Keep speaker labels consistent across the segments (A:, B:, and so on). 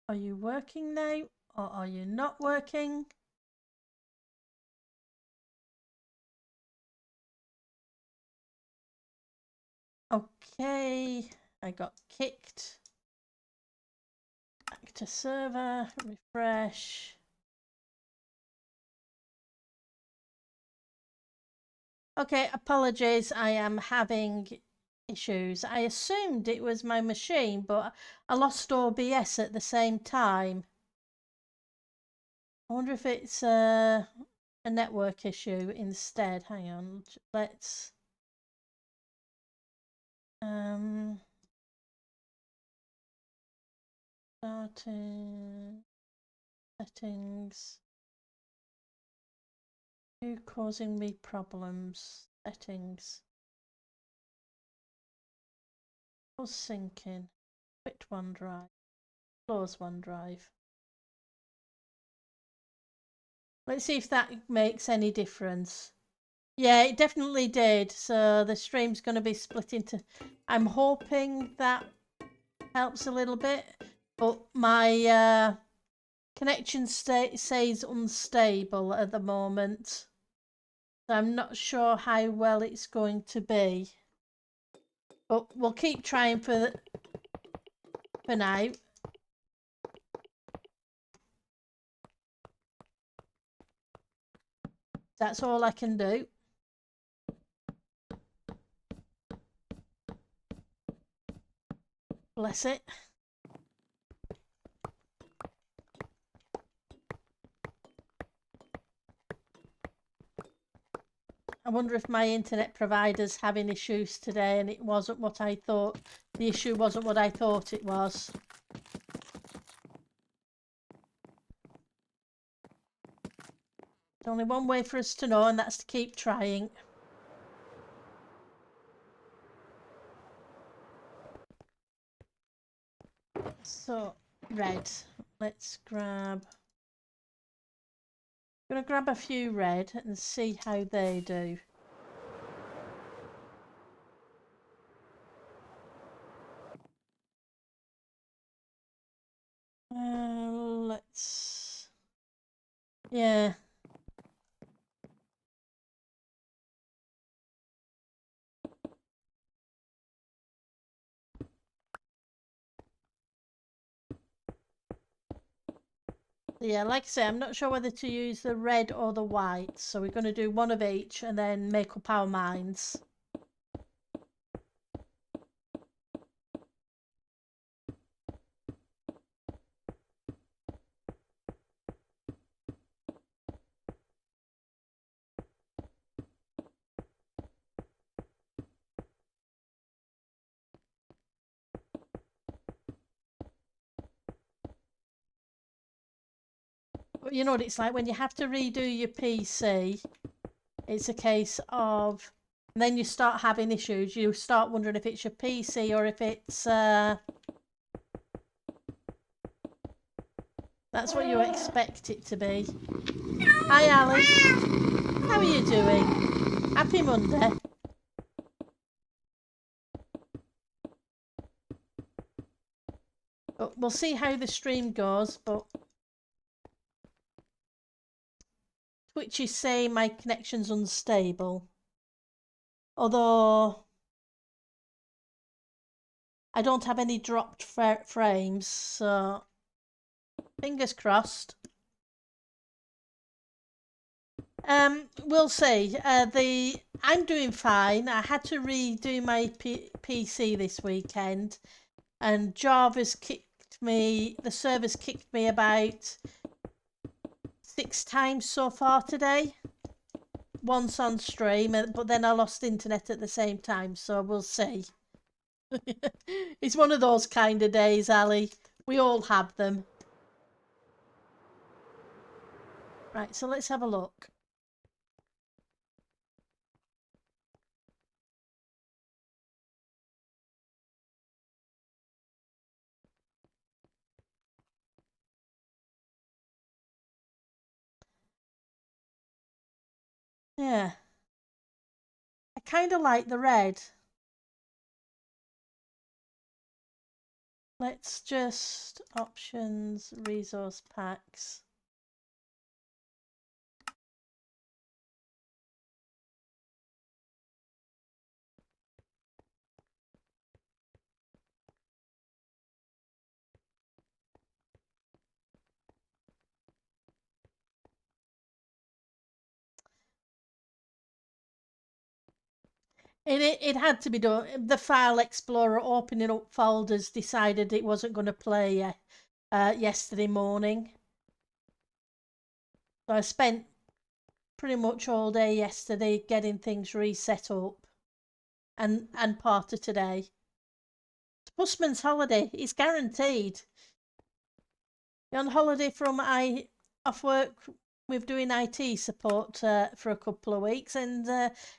A: Are you working now or are you not working? Okay, I got kicked. Back to server, refresh. Okay, apologies, I am having issues. I assumed it was my machine, but I lost OBS at the same time. I wonder if it's a network issue instead. Hang on, let's starting settings. You causing me problems. Settings. Was syncing. Quit OneDrive. Close OneDrive. Let's see if that makes any difference. Yeah, it definitely did. So the stream's going to be split into. I'm hoping that helps a little bit, but my connection says unstable at the moment. So I'm not sure how well it's going to be, but we'll keep trying for now. That's all I can do. Bless it. I wonder if my internet provider's having issues today and it wasn't what I thought. The issue wasn't what I thought it was. There's only one way for us to know, and that's to keep trying. So, red. Let's grab... I'm going to grab a few red and see how they do. Let's... Yeah. Yeah, like I say, I'm not sure whether to use the red or the white, so we're going to do one of each and then make up our minds. But you know what it's like when you have to redo your PC, it's a case of... And then you start having issues. You start wondering if it's your PC or if it's... That's what you expect it to be. Hi, Ali. How are you doing? Happy Monday. But we'll see how the stream goes, but... Twitch is saying my connection's unstable. Although... I don't have any dropped frames, so... Fingers crossed. We'll see. I'm doing fine. I had to redo my PC this weekend, and Java's kicked me. The server's kicked me about 6 times so far today. Once on stream, but then I lost internet at the same time. So we'll see. It's one of those kind of days, Ali. We all have them. Right, so let's have a look. Yeah. I kind of like the red. Let's just options, resource packs. It had to be done. The File Explorer opening up folders decided it wasn't going to play yesterday morning. So I spent pretty much all day yesterday getting things reset up and part of today. It's Busman's holiday. It's guaranteed. You're on holiday from off work with doing IT support for a couple of weeks, and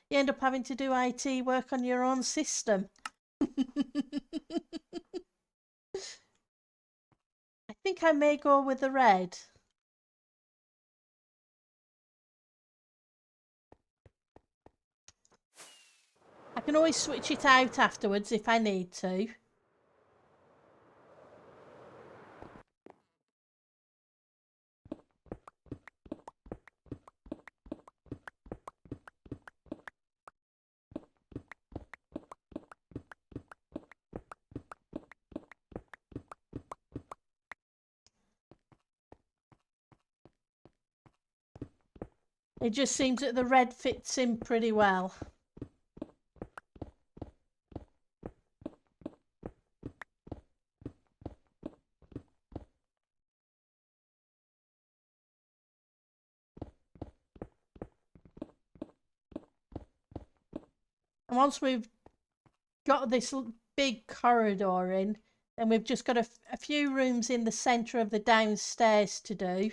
A: you end up having to do IT work on your own system. I think I may go with the red. I can always switch it out afterwards if I need to. It just seems that the red fits in pretty well. And once we've got this big corridor in, then we've just got a few rooms in the centre of the downstairs to do.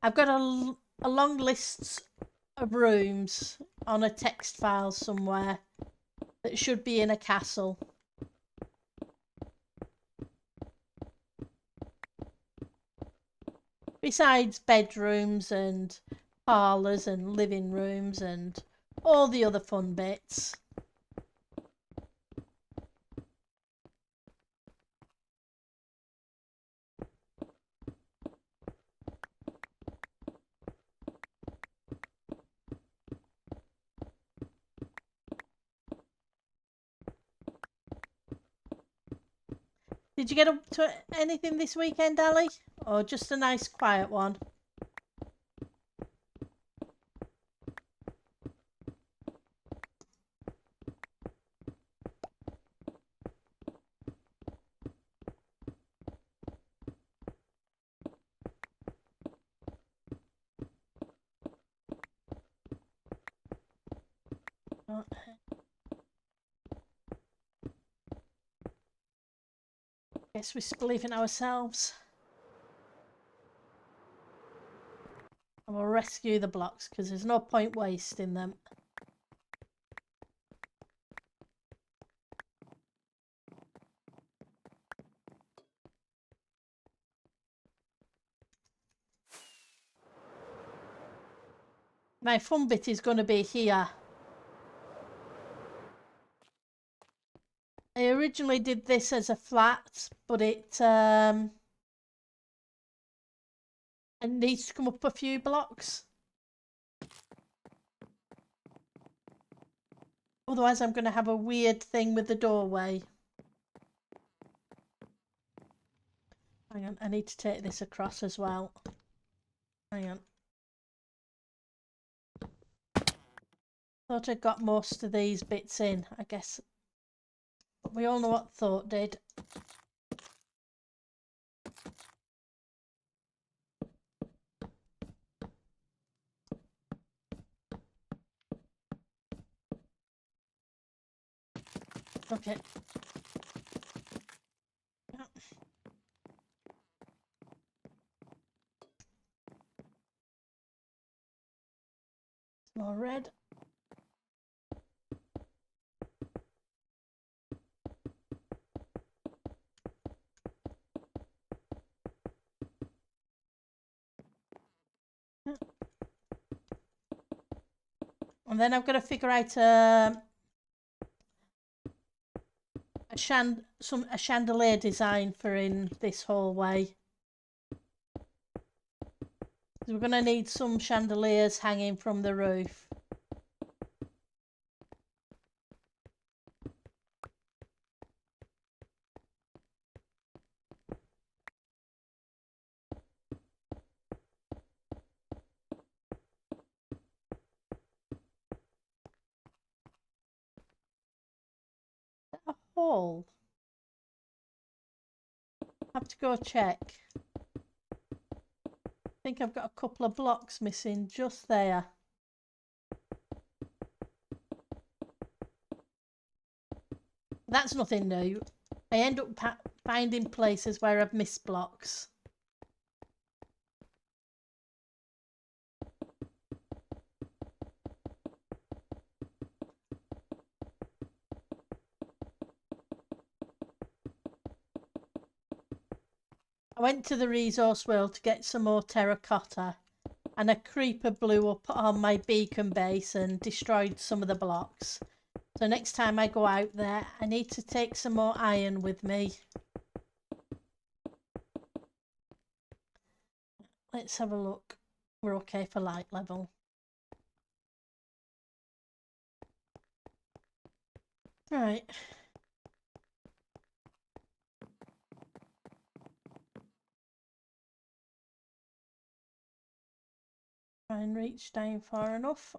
A: I've got a long list of rooms on a text file somewhere that should be in a castle. Besides bedrooms and parlours and living rooms and all the other fun bits. Did you get up to anything this weekend, Ali? Or just a nice quiet one? Guess we're believing ourselves. And we'll rescue the blocks because there's no point wasting them. My fun bit is going to be here. I originally did this as a flat, but it needs to come up a few blocks. Otherwise I'm going to have a weird thing with the doorway. Hang on, I need to take this across as well. Hang on. Thought I'd got most of these bits in, I guess. But we all know what thought did. Okay. More red. And then I've got to figure out a chandelier design for in this hallway. We're going to need some chandeliers hanging from the roof. A hole. Have to go check. I think I've got a couple of blocks missing just there. That's nothing new. I end up finding places where I've missed blocks. I went to the resource world to get some more terracotta, and a creeper blew up on my beacon base and destroyed some of the blocks. So next time I go out there, I need to take some more iron with me. Let's have a look. We're okay for light level. Right. Try and reach down far enough.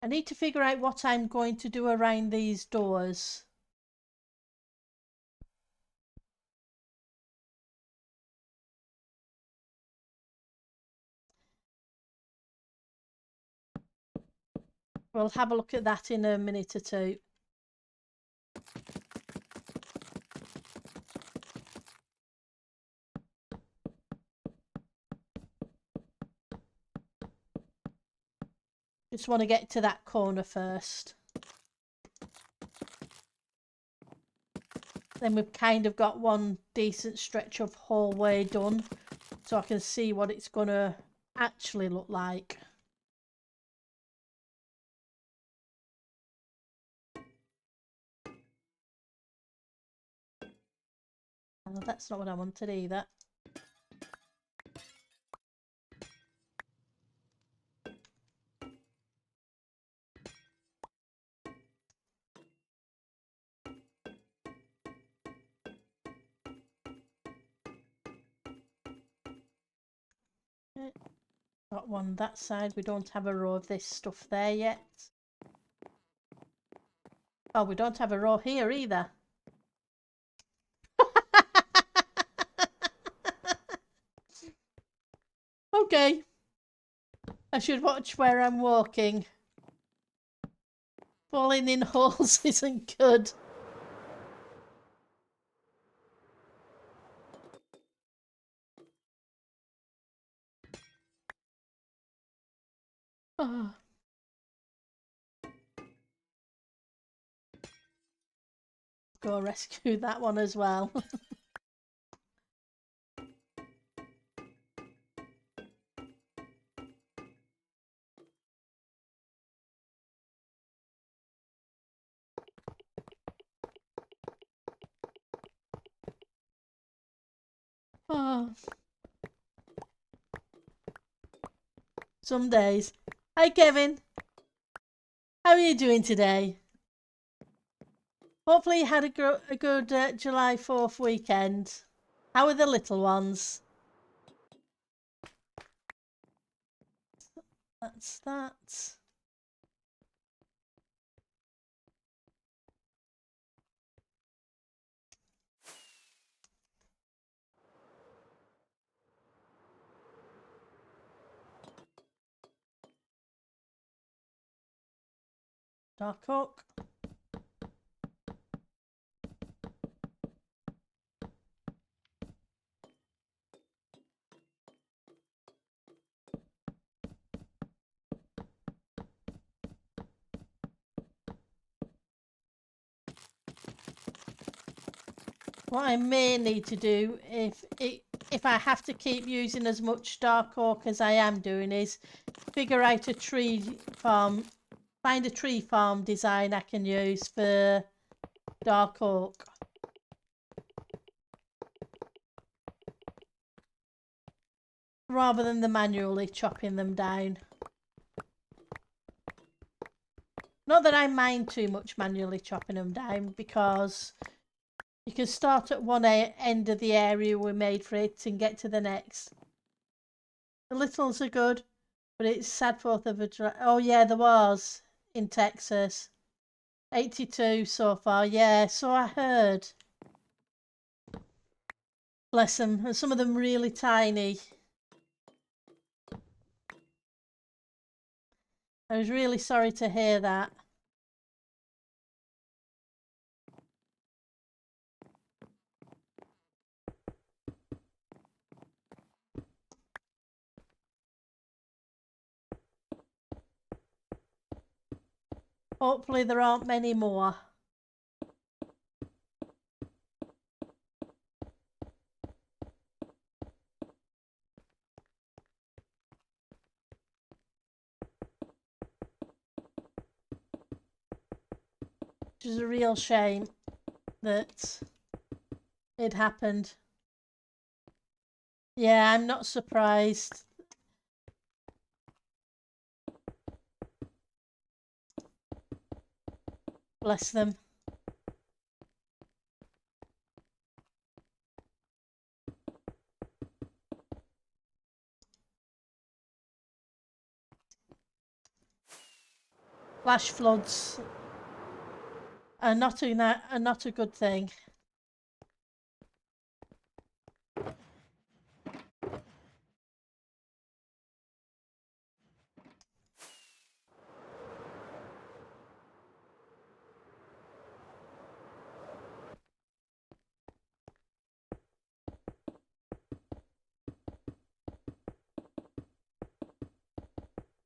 A: I need to figure out what I'm going to do around these doors. We'll have a look at that in a minute or two. Just want to get to that corner first. Then we've kind of got one decent stretch of hallway done, so I can see what it's going to actually look like. Oh, that's not what I wanted either. Got one that side. We don't have a row of this stuff there yet. Oh, we don't have a row here either. Okay. I should watch where I'm walking. Falling in holes isn't good. Oh. Go rescue that one as well. Oh. Some days. Hi, Kevin. How are you doing today? Hopefully you had a good July 4th weekend. How are the little ones? That's that. Dark oak. What I may need to do, if it if I have to keep using as much dark oak as I am doing, is figure out a tree farm, find a tree farm design I can use for dark oak. Rather than the manually chopping them down. Not that I mind too much manually chopping them down, because you can start at one end of the area we made for it and get to the next. The littles are good, but it's sad 4th of July. Oh yeah, there was in Texas. 82 so far, yeah, so I heard. Bless them, and some of them really tiny. I was really sorry to hear that. Hopefully there aren't many more. Which is a real shame that it happened. Yeah, I'm not surprised. Bless them. Flash floods are not a good thing.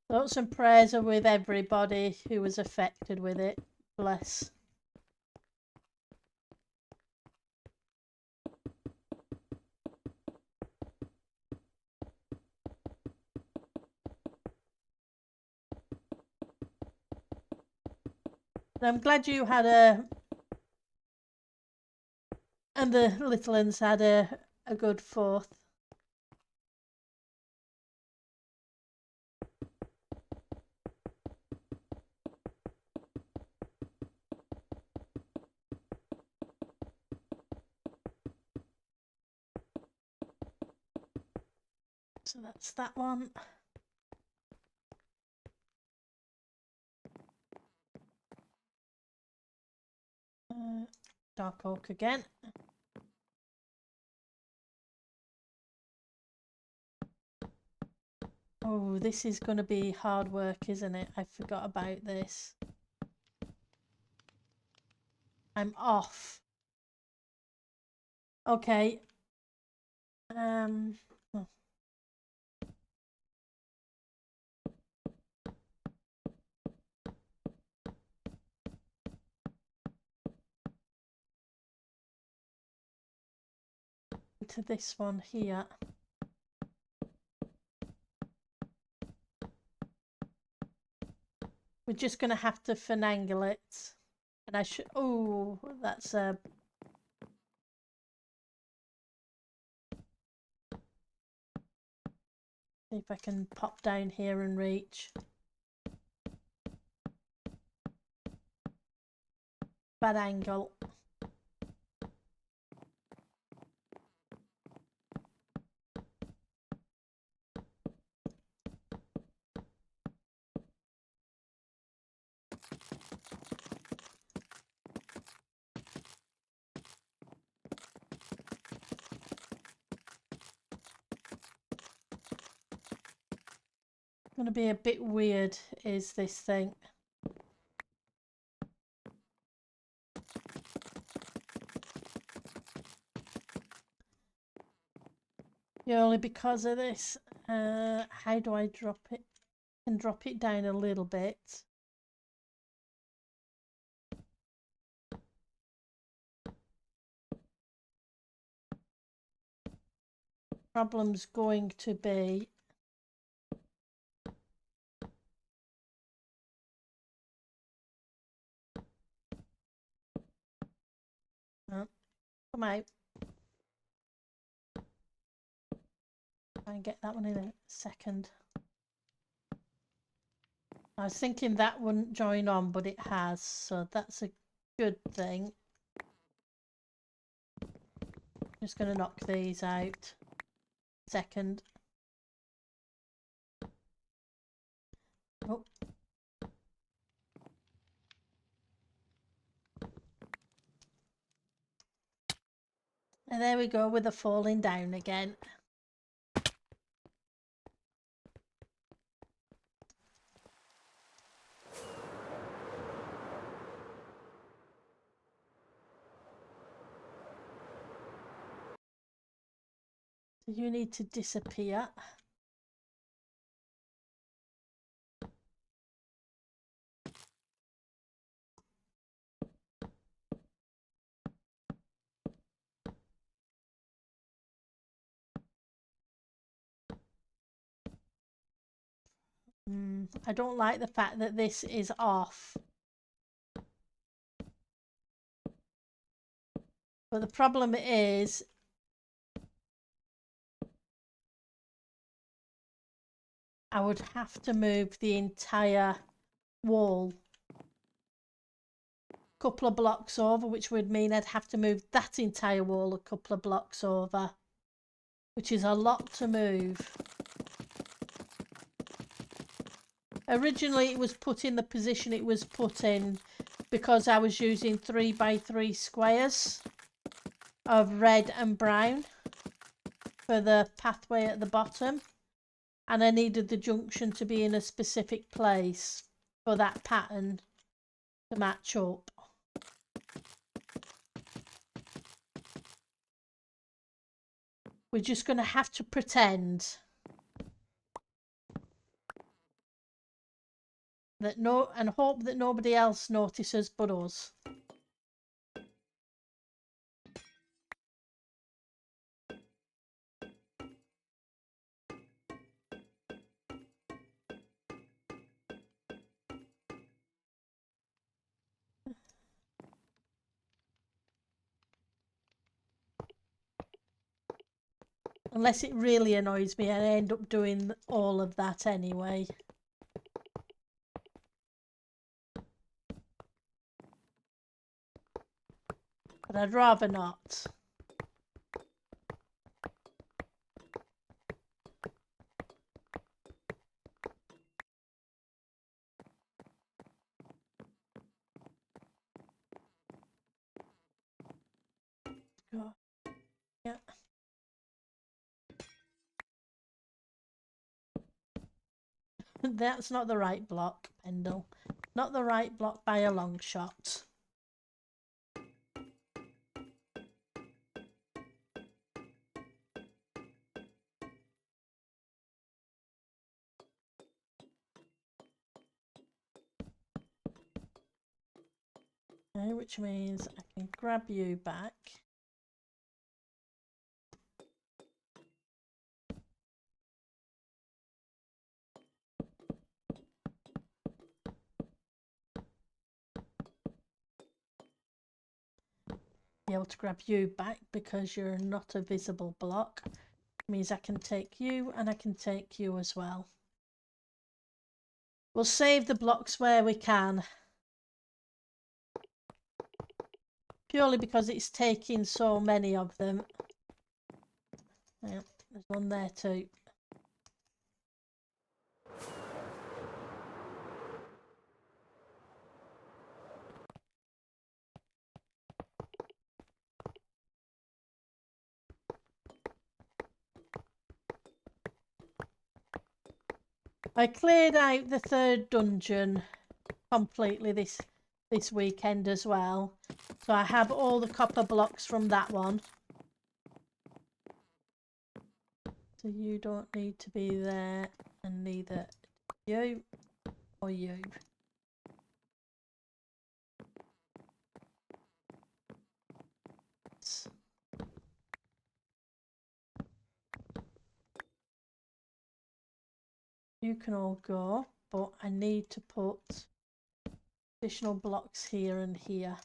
A: Thoughts and prayers are with everybody who was affected with it. Bless. I'm glad you had and the little ones had a good 4th. So that's that one. Dark oak again. Oh, this is going to be hard work, isn't it? I forgot about this. I'm off. Okay. Oh. To this one here. We're just going to have to finagle it. And I should... Oh, that's a... See if I can pop down here and reach. Bad angle. Going to be a bit weird is this thing. Purely because of this. How do I drop it? I can drop it down a little bit. problem's going to be come out. Try and get that one in a second. I was thinking that wouldn't join on, but it has, so that's a good thing. Just going to knock these out. Second. Oh. And there we go with the falling down again. You need to disappear. I don't like the fact that this is off. But the problem is I would have to move the entire wall a couple of blocks over, which would mean I'd have to move that entire wall a couple of blocks over, which is a lot to move. Originally it was put in the position it was put in because I was using 3x3 squares of red and brown for the pathway at the bottom, and I needed the junction to be in a specific place for that pattern to match up. We're just going to have to pretend that and hope that nobody else notices but us. Unless it really annoys me and I end up doing all of that anyway. But I'd rather not. Yeah. That's not the right block, Pendle. Not the right block by a long shot. Okay, which means I can grab you back. Be able to grab you back because you're not a visible block. It means I can take you and I can take you as well. We'll save the blocks where we can. Purely because it's taking so many of them. Yeah, there's one there too. I cleared out the third dungeon completely this weekend as well. So I have all the copper blocks from that one. So you don't need to be there, and neither you or you. You can all go, but I need to put additional blocks here and here.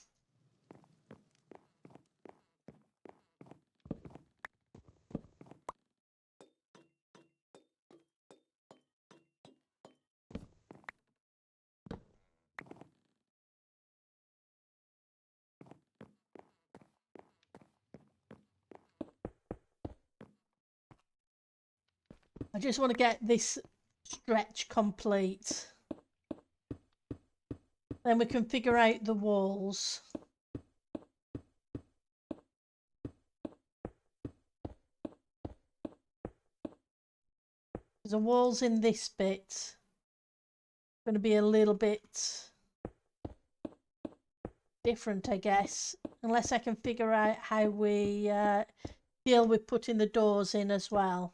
A: I just want to get this stretch complete. Then we can figure out the walls. The walls in this bit are going to be a little bit different, I guess, unless I can figure out how we deal with putting the doors in as well.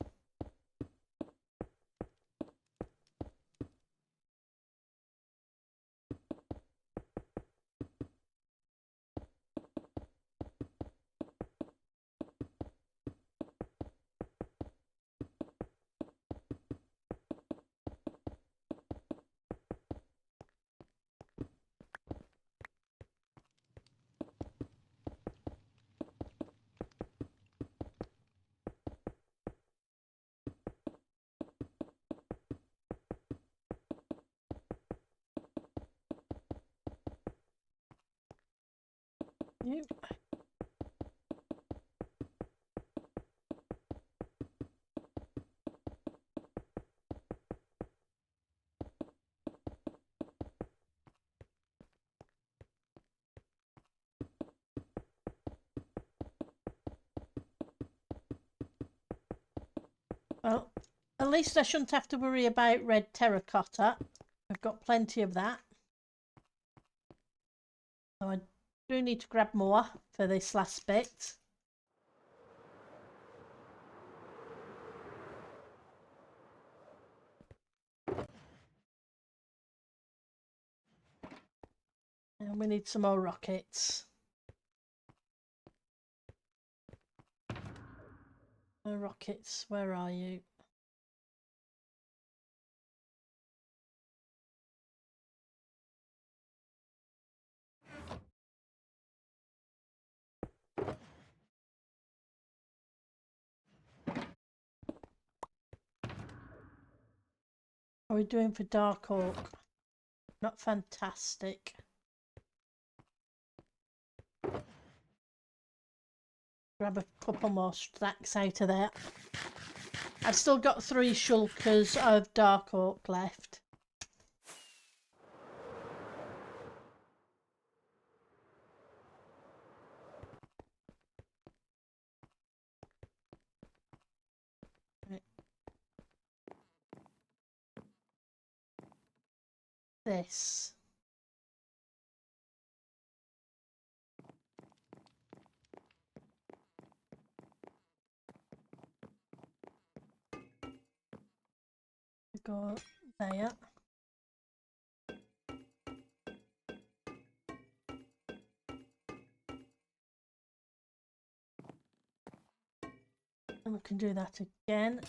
A: You. Well, at least I shouldn't have to worry about red terracotta. I've got plenty of that. So I do need to grab more for this last bit. And we need some more rockets. Rockets, where are you? How are we doing for Dark Oak? Not fantastic. Grab a couple more stacks out of there. I've still got 3 shulkers of Dark Oak left. Right. This. Go there. And we can do that again.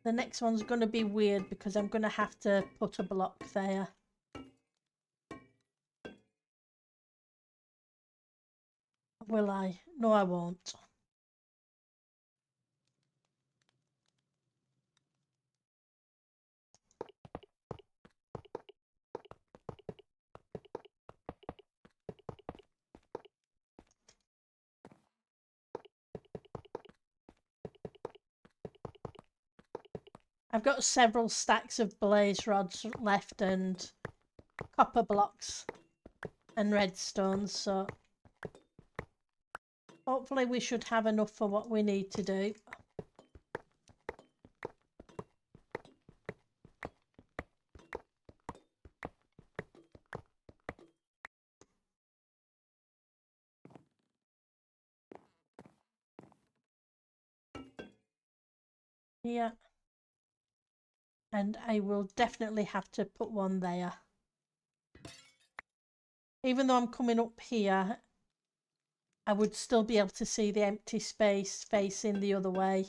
A: The next one's going to be weird because I'm going to have to put a block there. Will I? No, I won't. I've got several stacks of blaze rods left and copper blocks and redstone, so hopefully we should have enough for what we need to do. Yeah. And I will definitely have to put one there. Even though I'm coming up here, I would still be able to see the empty space facing the other way.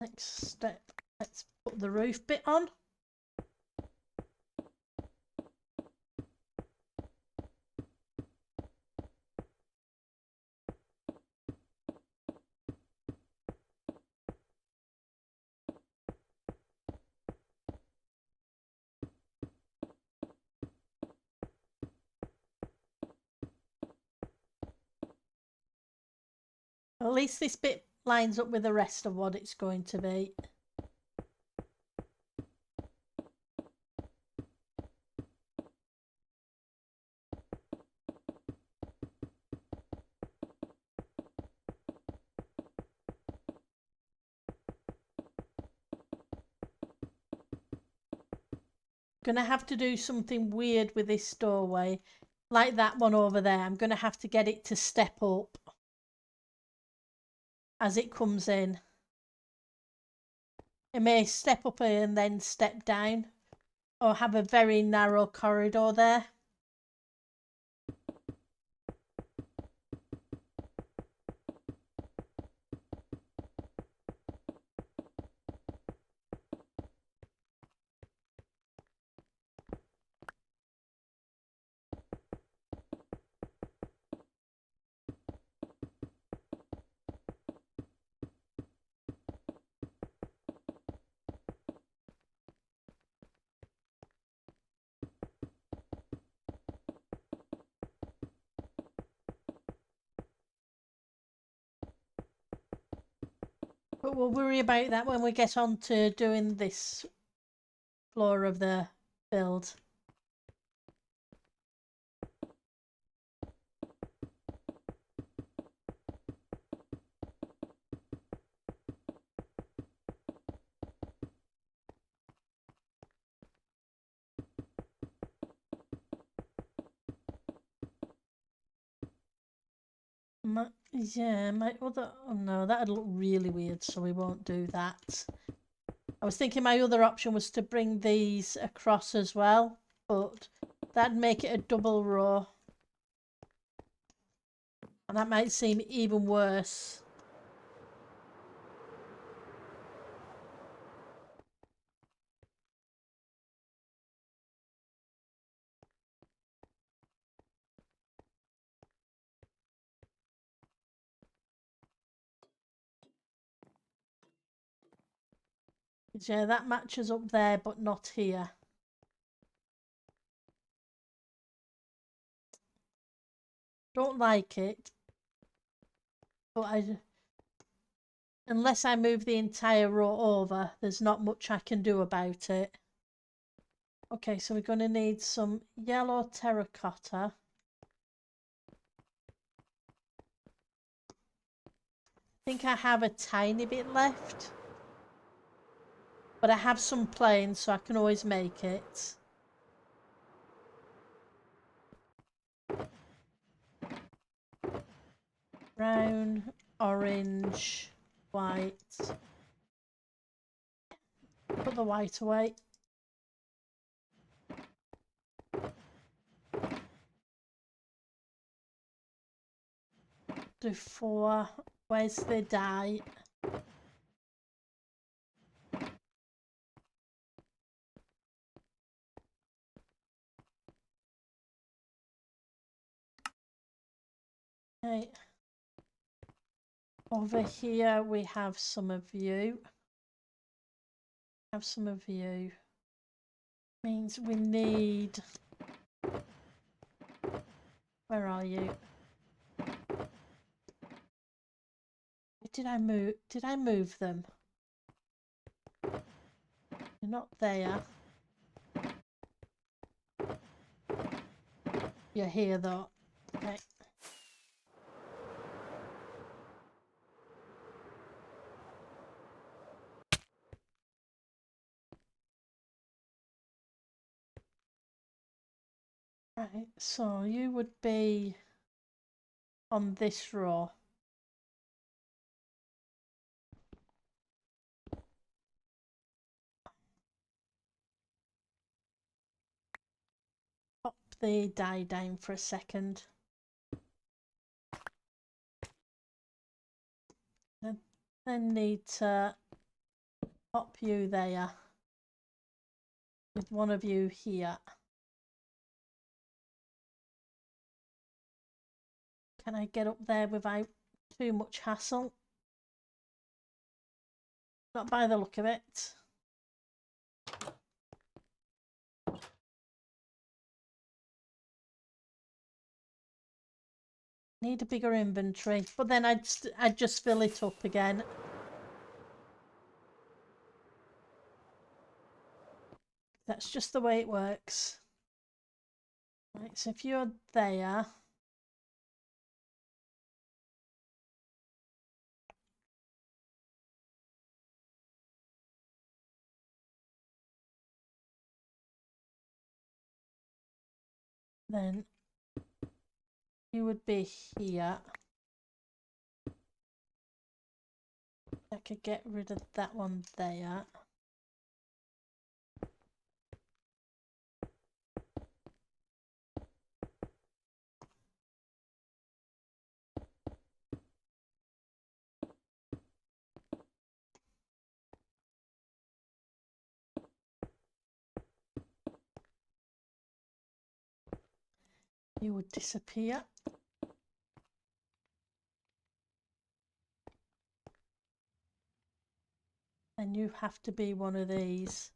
A: Next step, let's put the roof bit on. At least this bit lines up with the rest of what it's going to be. Gonna have to do something weird with this doorway, like that one over there. I'm gonna have to get it to step up as it comes in. It may step up and then step down, or have a very narrow corridor there. But we'll worry about that when we get on to doing this floor of the build. My other, oh no, that'd look really weird, so we won't do that. I was thinking my other option was to bring these across as well, but that'd make it a double row. And that might seem even worse. Yeah, that matches up there, but not here. Don't like it, but unless I move the entire row over, there's not much I can do about it. Okay, so we're going to need some yellow terracotta. I think I have a tiny bit left, but I have some plain, so I can always make it. Brown, orange, white. Put the white away. Do 4. Where's the dye? Okay. Over here we have some of you. Have some of you. Means we need. Where are you? Did I move? Did I move them? You're not there. You're here though. Okay. Right, so you would be on this row. Pop the dye down for a second. Then need to Pop you there. With one of you here. Can I get up there without too much hassle? Not by the look of it. Need a bigger inventory, but then I'd just fill it up again. That's just the way it works. Right, so if you're there, then you would be here. I could get rid of that one there. You would disappear. And you have to be one of these.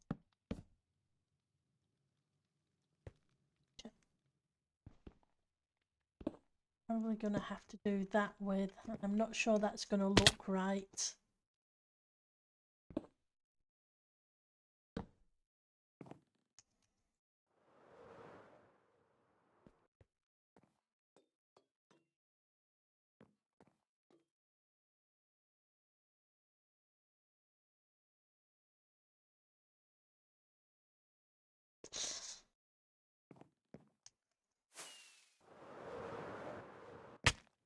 A: Probably going to have to do that with. I'm not sure that's going to look right.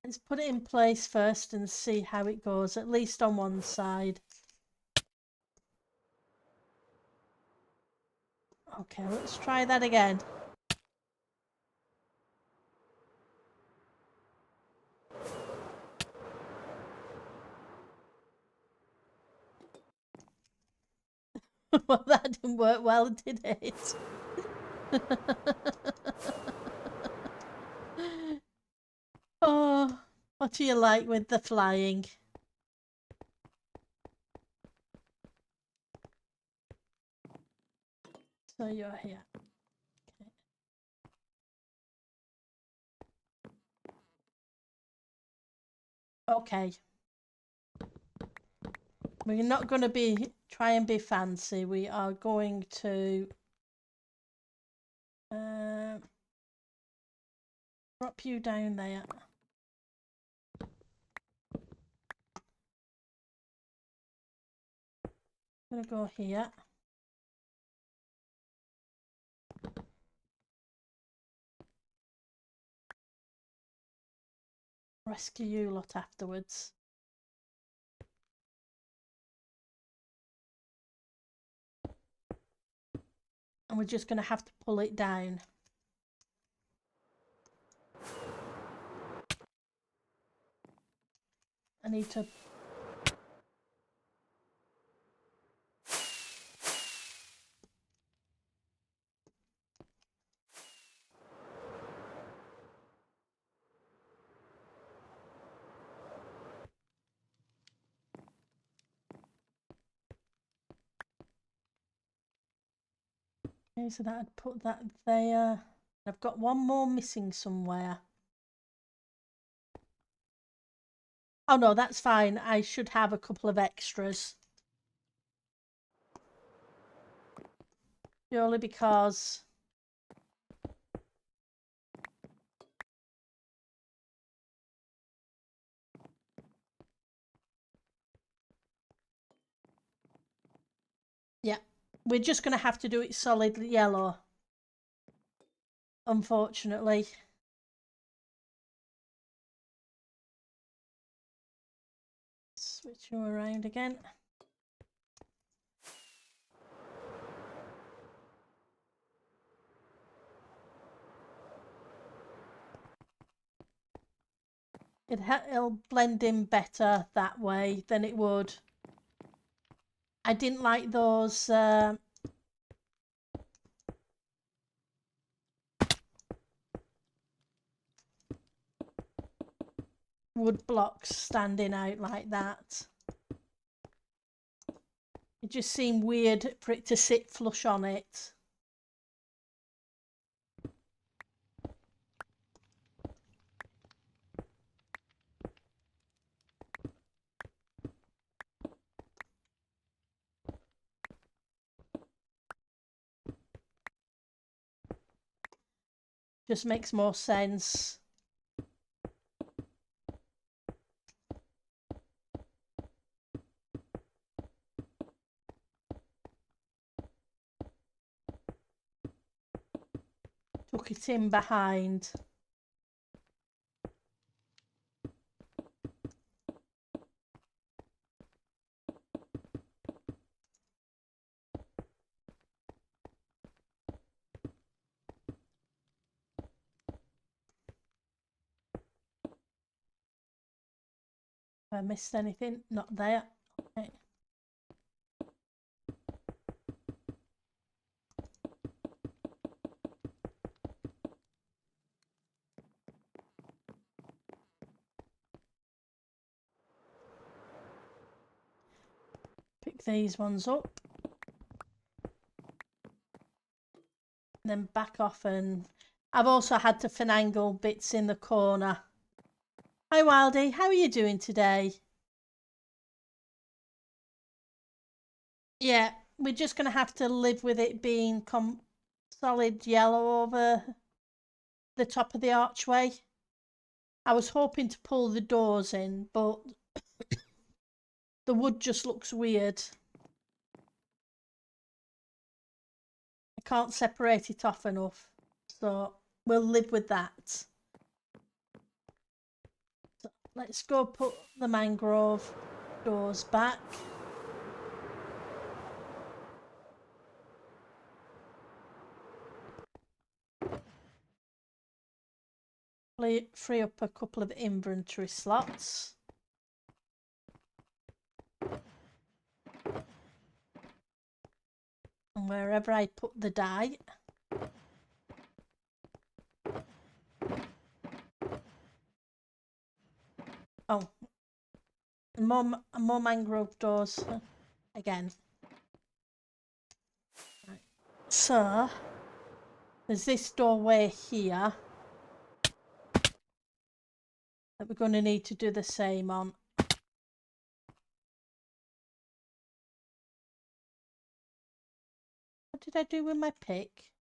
A: Let's put it in place first and see how it goes, at least on one side. Okay, let's try that again. Well, that didn't work well, did it? Oh, what do you like with the flying? So you're here. Okay. We're not going to try and be fancy. We are going to drop you down there. I'm going to go here. Rescue you lot afterwards. And we're just going to have to pull it down. I need to... Okay, so that I'd put that there. I've got one more missing somewhere. Oh no, that's fine. I should have a couple of extras. Purely because... Yeah, we're just going to have to do it solid yellow. Unfortunately. Switch you around again. It'll blend in better that way than it would I didn't like those wood blocks standing out like that. It just seemed weird for it to sit flush on it. Just makes more sense. Tuck it in behind. Have I missed anything? Not there. Okay. Pick these ones up. And then back off, and I've also had to finagle bits in the corner. Hi Wildy, how are you doing today? Yeah, we're just going to have to live with it being solid yellow over the top of the archway. I was hoping to pull the doors in, but the wood just looks weird. I can't separate it off enough, so we'll live with that. So let's go put the mangrove doors back. Free up a couple of inventory slots. And wherever I put the dye. Oh, more mangrove doors again. Right. So, there's this doorway here that we're going to need to do the same on. What did I do with my pick?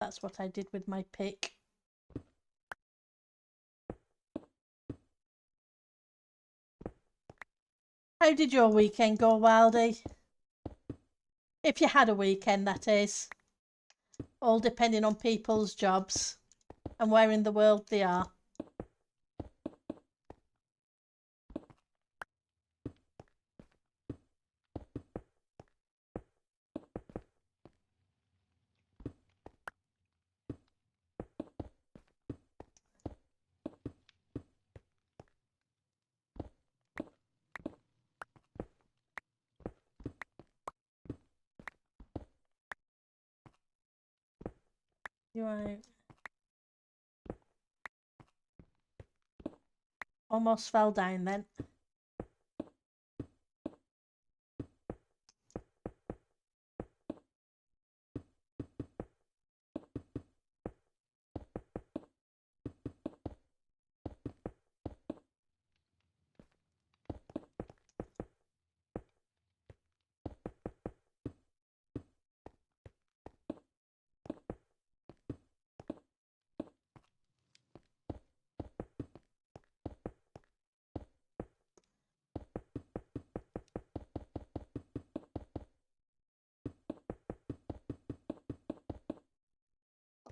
A: That's what I did with my pick. How did your weekend go, Wildy? If you had a weekend, that is. All depending on people's jobs and where in the world they are. Right. Almost fell down then.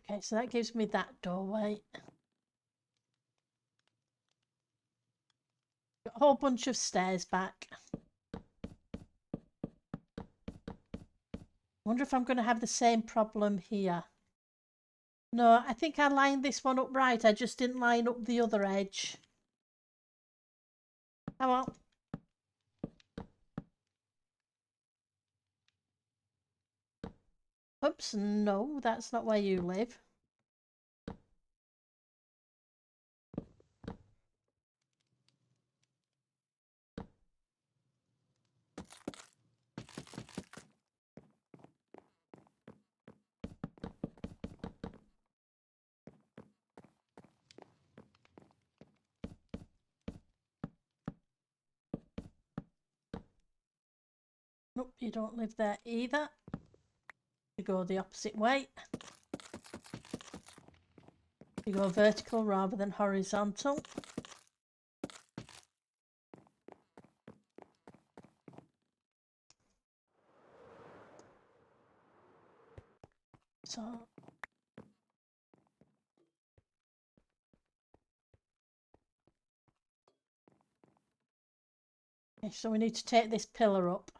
A: Okay, so that gives me that doorway. Got a whole bunch of stairs back. Wonder if I'm going to have the same problem here. No, I think I lined this one up right. I just didn't line up the other edge. Oh well. Oops, no, that's not where you live. Nope, you don't live there either. You go the opposite way. You go vertical rather than horizontal. So we need to take this pillar up.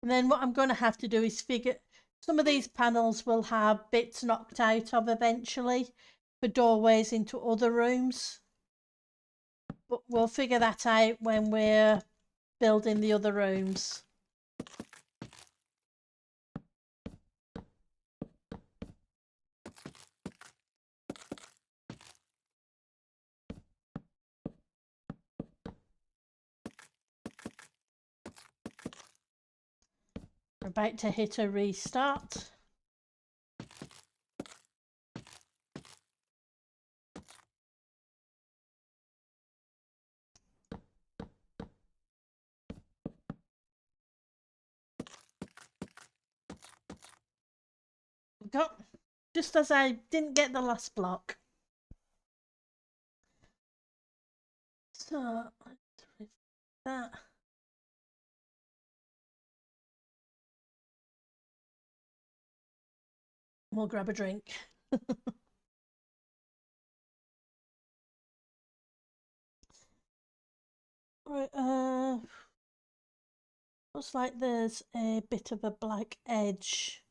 A: And then what I'm going to have to do is figure, some of these panels will have bits knocked out of eventually for doorways into other rooms. But we'll figure that out when we're building the other rooms. We're about to hit a restart. Got, just as I didn't get the last block. So let's remove that. We'll grab a drink. Right, looks like there's a bit of a black edge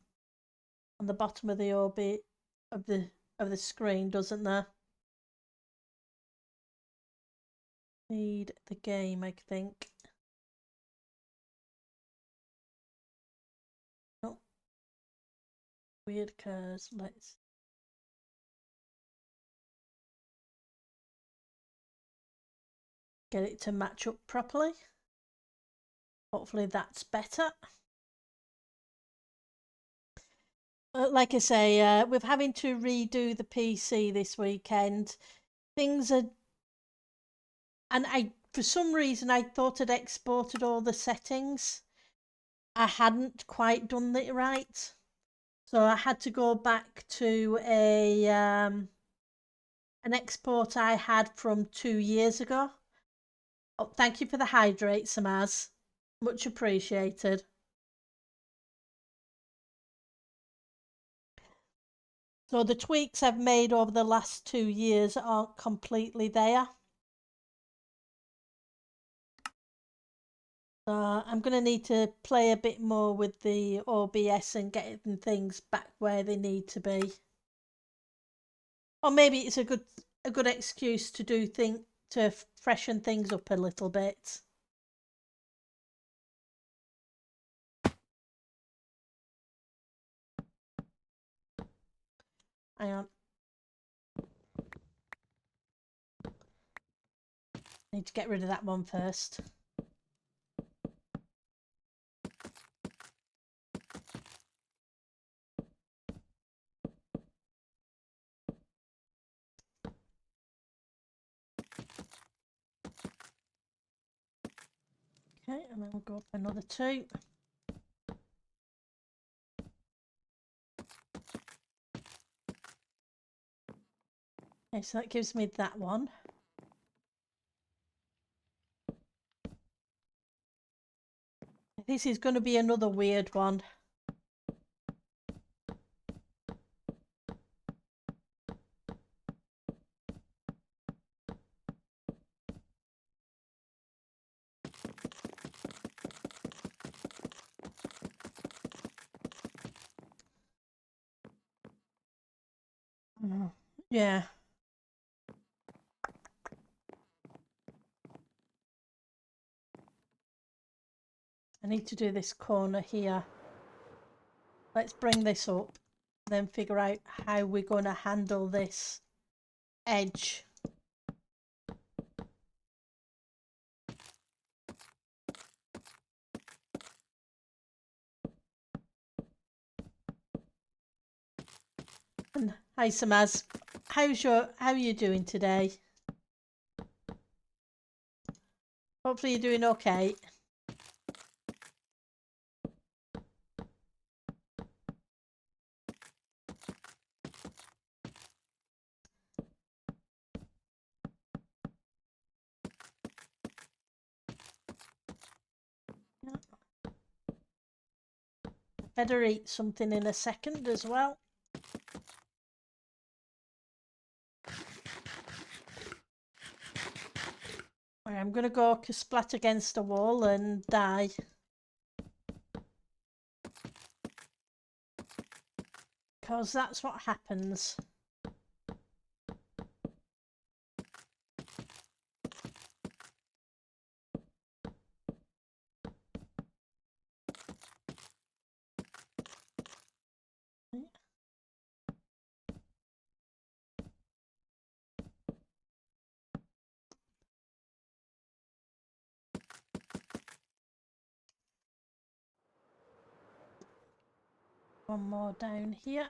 A: on the bottom of the orbit of the screen, doesn't there? Need the game, I think. Oh, weird curves. Let's get it to match up properly. Hopefully that's better. Like I say, with having to redo the PC this weekend, things are, and for some reason I thought I'd exported all the settings. I hadn't quite done it right, so I had to go back to an export I had from 2 years ago. Oh, thank you for the hydrate, Samaz. Much appreciated. So the tweaks I've made over the last 2 years aren't completely there. So I'm going to need to play a bit more with the OBS and getting things back where they need to be. Or maybe it's a good excuse to do to freshen things up a little bit. Hang on. Need to get rid of that one first. Okay, and then we'll go up another 2. Okay, so that gives me that one. This is going to be another weird one. Yeah. I need to do this corner here. Let's bring this up, then figure out how we're going to handle this edge. And hi Samaz, how are you doing today? Hopefully you're doing okay. Better eat something in a second as well. I'm going to go splat against the wall and die. Because that's what happens. One more down here.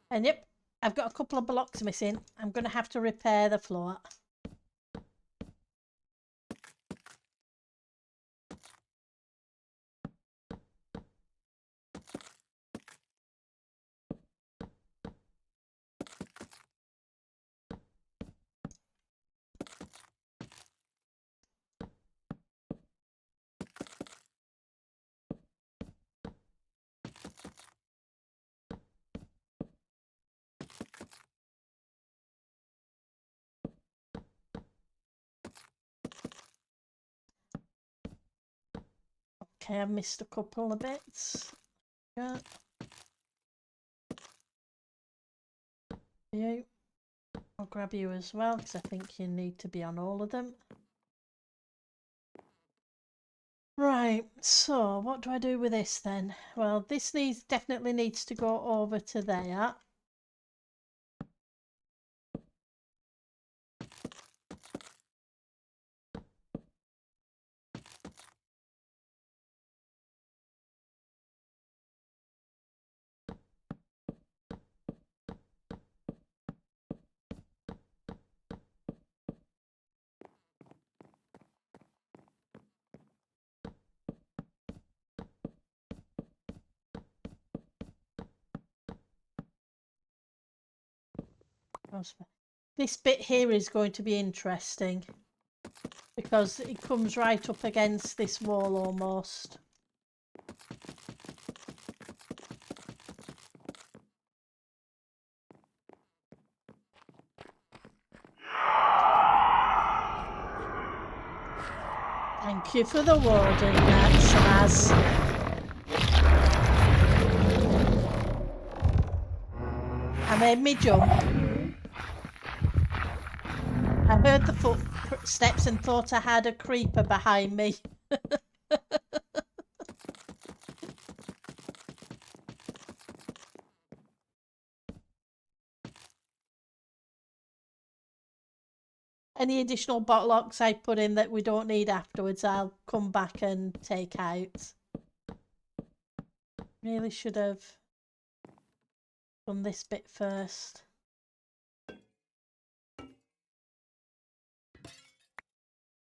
A: And yep, I've got a couple of blocks missing. I'm going to have to repair the floor. Okay, I've missed a couple of bits. Yeah. You. I'll grab you as well because I think you need to be on all of them. Right, so what do I do with this then? Well, this definitely needs to go over to there. This bit here is going to be interesting because it comes right up against this wall almost. Thank you for the warden, Samaz. I made me jump. I heard the footsteps and thought I had a creeper behind me. Any additional botlocks I put in that we don't need afterwards, I'll come back and take out. Really should have done this bit first.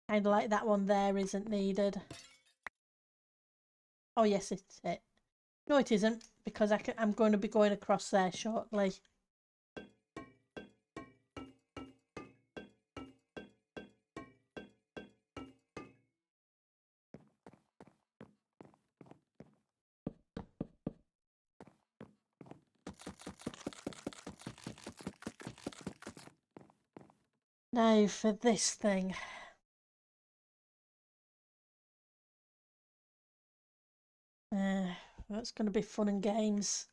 A: Kind of like that one there isn't needed. Oh yes, it's it. No, it isn't, because I'm going to be going across there shortly. Now for this thing. That's going to be fun and games.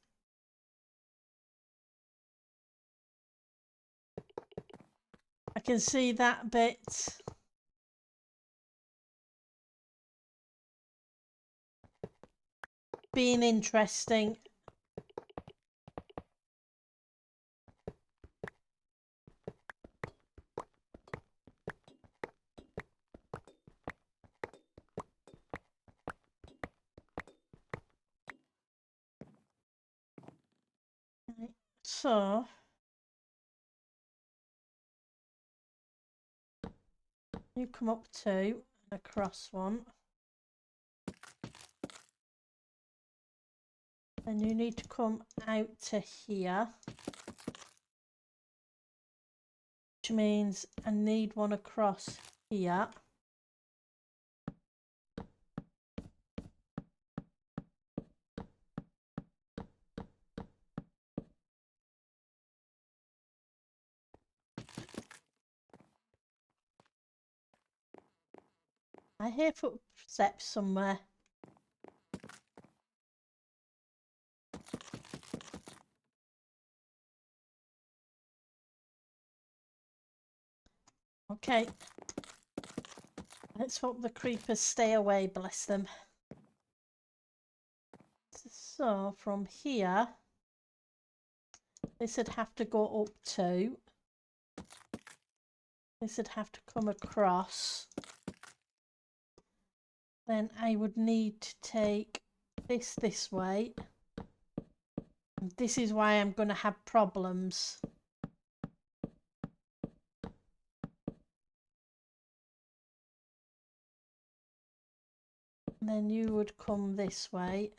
A: I can see that bit. Being interesting. Right. So you come up 2 and across 1. Then you need to come out to here. Which means I need one across here. I hear footsteps somewhere. Okay. Let's hope the creepers stay away, bless them. So from here, this would have to go up 2. This would have to come across. Then I would need to take this way. And this is why I'm going to have problems. And then you would come this way.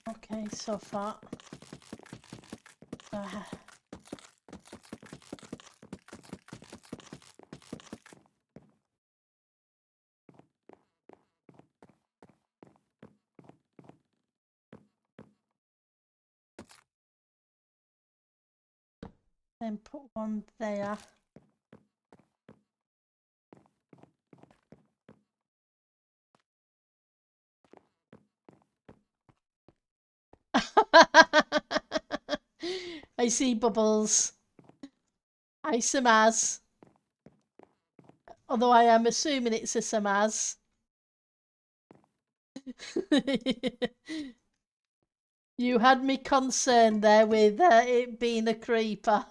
A: Okay, so far. Then put one there. I see bubbles. I Samaz. Although I am assuming it's a Samaz. You had me concerned there with it being a creeper.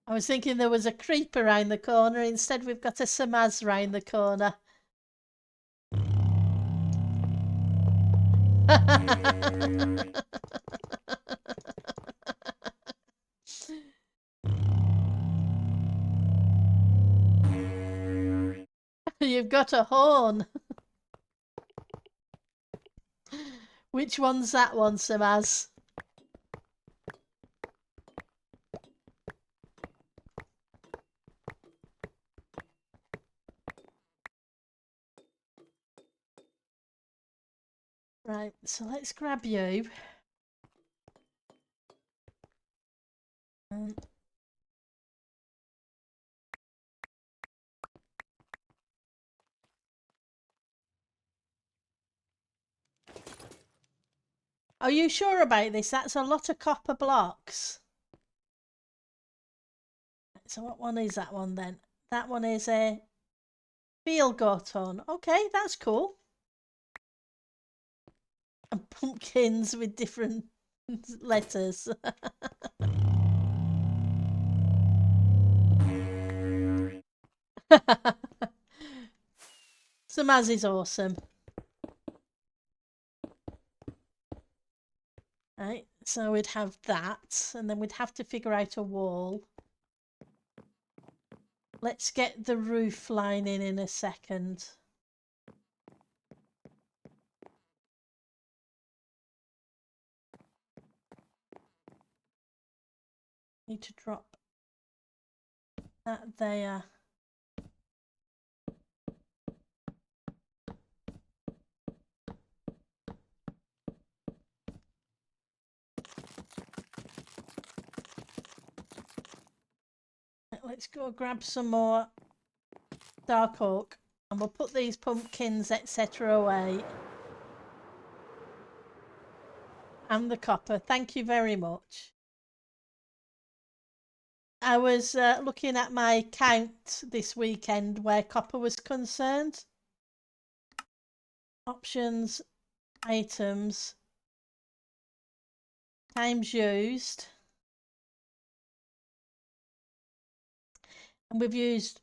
A: I was thinking there was a creeper round the corner. Instead, we've got a Samaz round the corner. You've got a horn. Which one's that one, Samaz? Right, so let's grab you. Are you sure about this? That's a lot of copper blocks. So what one is that one then? That one is a field goat horn. Okay, that's cool. And pumpkins with different letters. Samaz is awesome. Right, so we'd have that, and then we'd have to figure out a wall. Let's get the roof line in a second. Need to drop that there. Let's go grab some more dark oak and we'll put these pumpkins etc away. And the copper. Thank you very much. I was looking at my count this weekend where copper was concerned. Options, items, times used. And we've used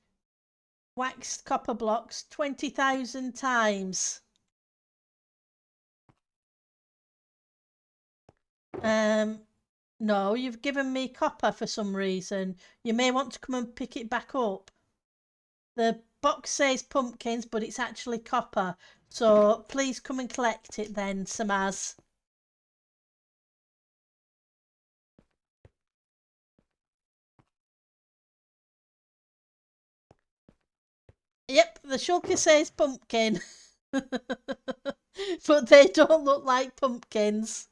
A: waxed copper blocks 20,000 times. No, you've given me copper for some reason. You may want to come and pick it back up. The box says pumpkins, but it's actually copper. So please come and collect it then, Samaz. Yep, the shulker says pumpkin. But they don't look like pumpkins.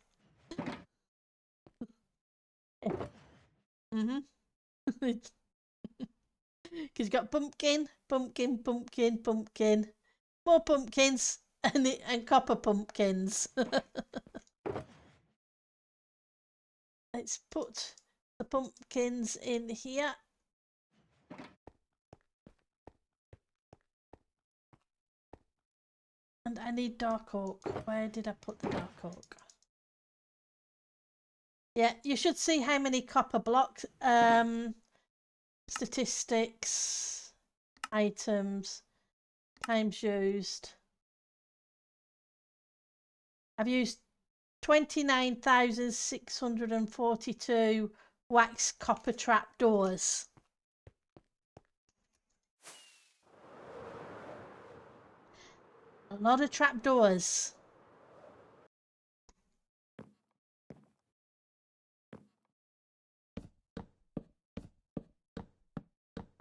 A: Because you've got pumpkin, pumpkin, pumpkin, pumpkin, more pumpkins, and copper pumpkins. Let's put the pumpkins in here. And I need dark oak. Where did I put the dark oak? Yeah, you should see how many copper blocks. Statistics, items, times used. I've used 29,642 wax copper trap doors. A lot of trap doors.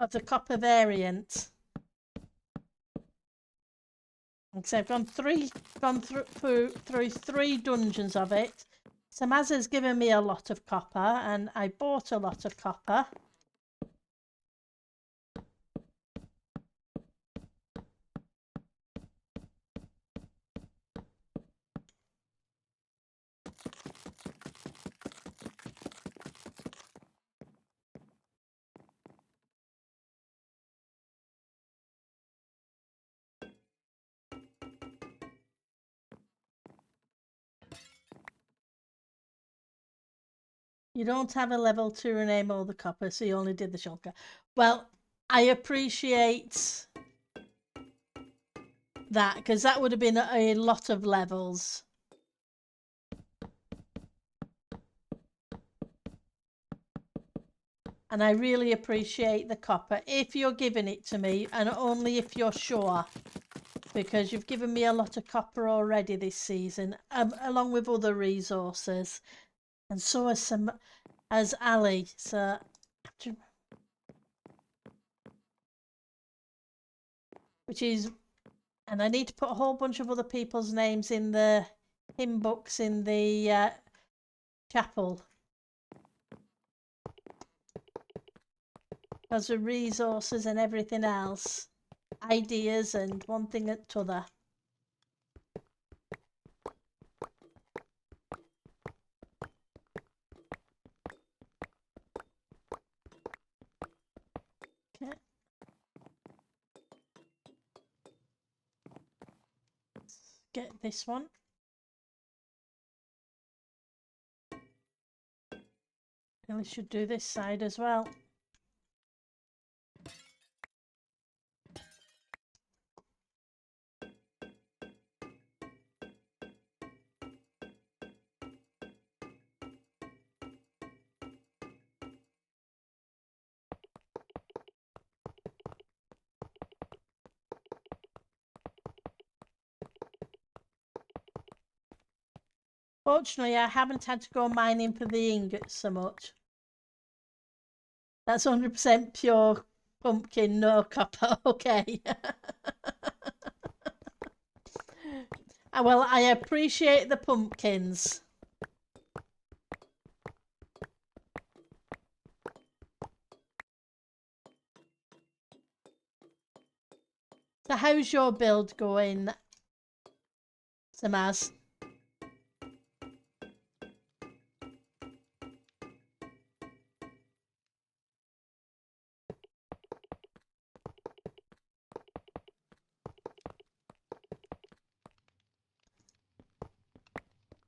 A: Of the copper variant. So I've gone through 3 dungeons of it. Samaz has given me a lot of copper and I bought a lot of copper. You don't have a level to rename all the copper, so you only did the shulker. Well, I appreciate that, because that would have been a lot of levels. And I really appreciate the copper, if you're giving it to me, and only if you're sure. Because you've given me a lot of copper already this season, along with other resources. And so has Ali. So, which is, and I need to put a whole bunch of other people's names in the hymn books in the chapel. Because of resources and everything else, ideas and one thing at t'other. Okay. Let's get this one. And we should do this side as well. Fortunately, I haven't had to go mining for the ingots so much. That's 100% pure Pumpkin, no copper. Okay. Well, I appreciate the pumpkins. So how's your build going, Samaz?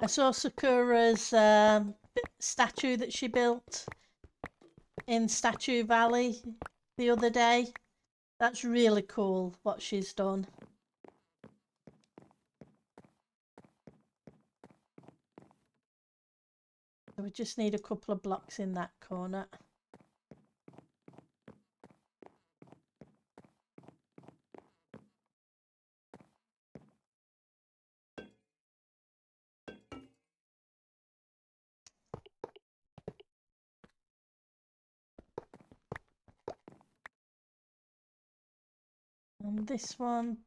A: I saw Sakura's statue that she built in Statue Valley the other day. That's really cool what she's done. So we just need a couple of blocks in that corner. And this one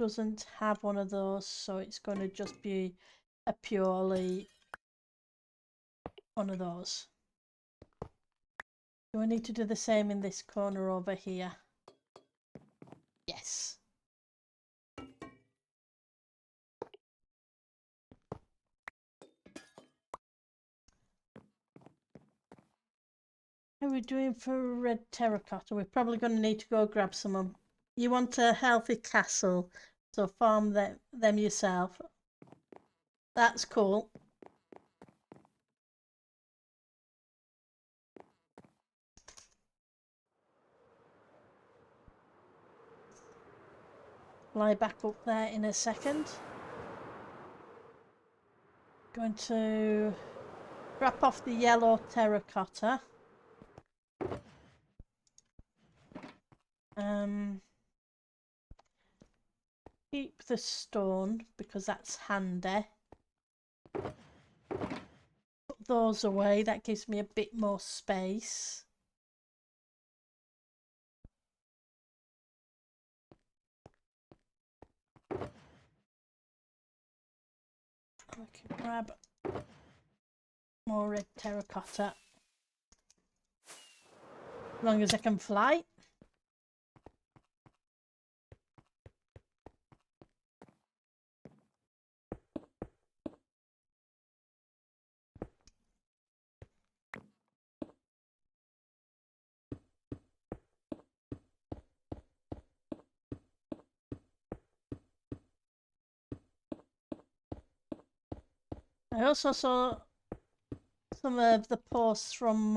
A: doesn't have one of those, so it's going to just be a purely one of those. Do I need to do the same in this corner over here? Yes. How are we doing for red terracotta? We're probably going to need to go grab some. You want a healthy castle, so farm them yourself. That's cool. Fly back up there in a second. Going to drop off the yellow terracotta. Keep the stone because that's handy. Put those away, that gives me a bit more space. I can grab more red terracotta. As long as I can fly. I also saw some of the posts from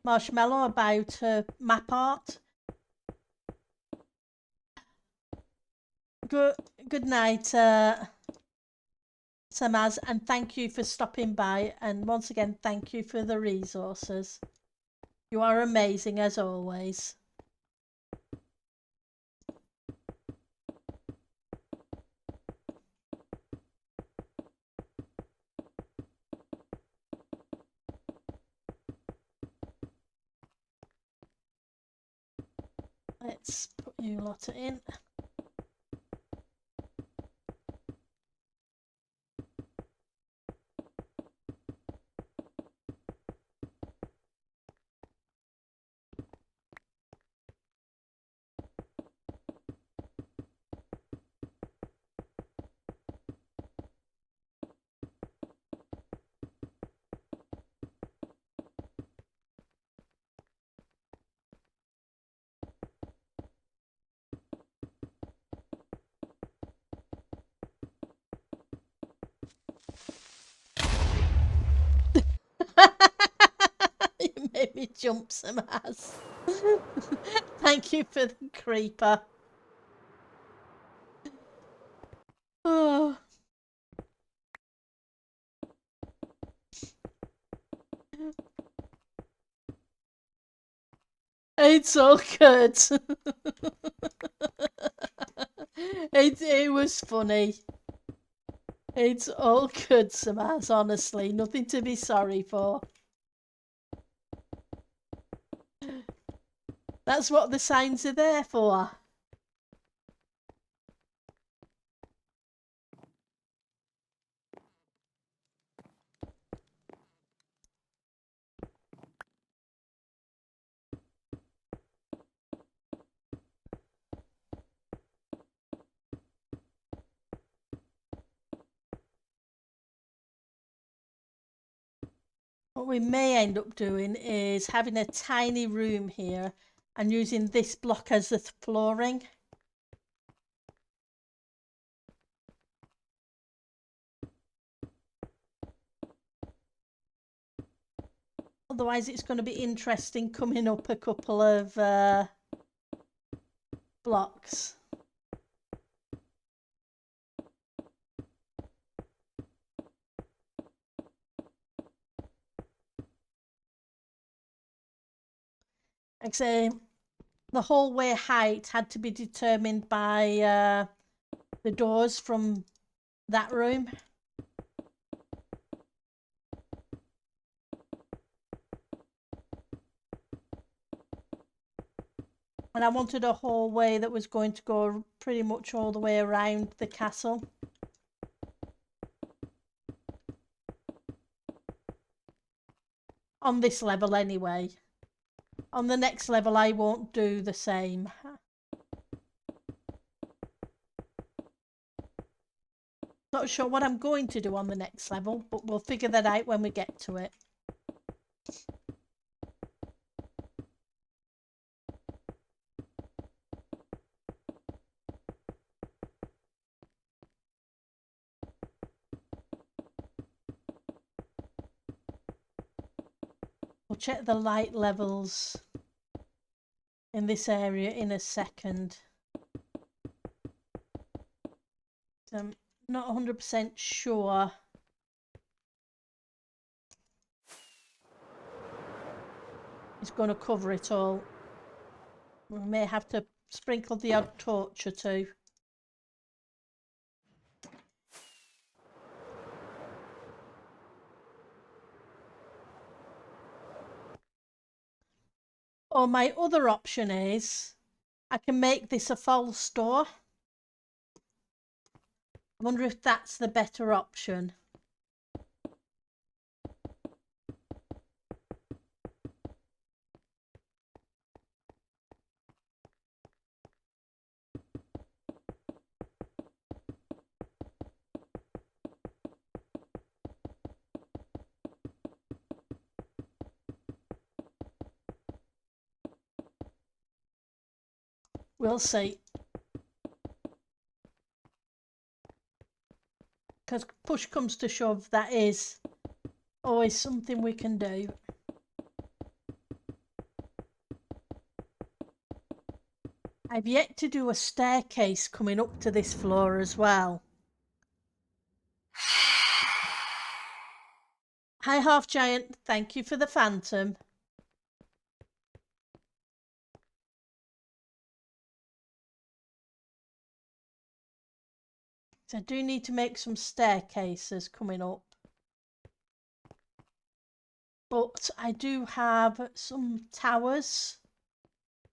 A: Marshmallow about map art. Good night, Samaz, and thank you for stopping by. And once again, thank you for the resources. You are amazing as always. Let's put you lot in. You made me jump some ass. Thank you for the creeper. Oh. It's all good. It was funny. It's all good, Samaz, honestly. Nothing to be sorry for. That's what the signs are there for. What we may end up doing is having a tiny room here and using this block as the flooring. Otherwise it's going to be interesting coming up a couple of blocks. Like I say, the hallway height had to be determined by the doors from that room. And I wanted a hallway that was going to go pretty much all the way around the castle. On this level anyway. On the next level I won't do the same. Not sure what I'm going to do on the next level, but we'll figure that out when we get to it. We'll check the light levels in this area in a second. I'm not 100% sure. It's going to cover it all. We may have to sprinkle the odd torch or two. Or my other option is I can make this a false door. I wonder if that's the better option. We'll see. Because push comes to shove, that is always something we can do. I've yet to do a staircase coming up to this floor as well. Hi Half Giant, thank you for the phantom. So I do need to make some staircases coming up. But I do have some tower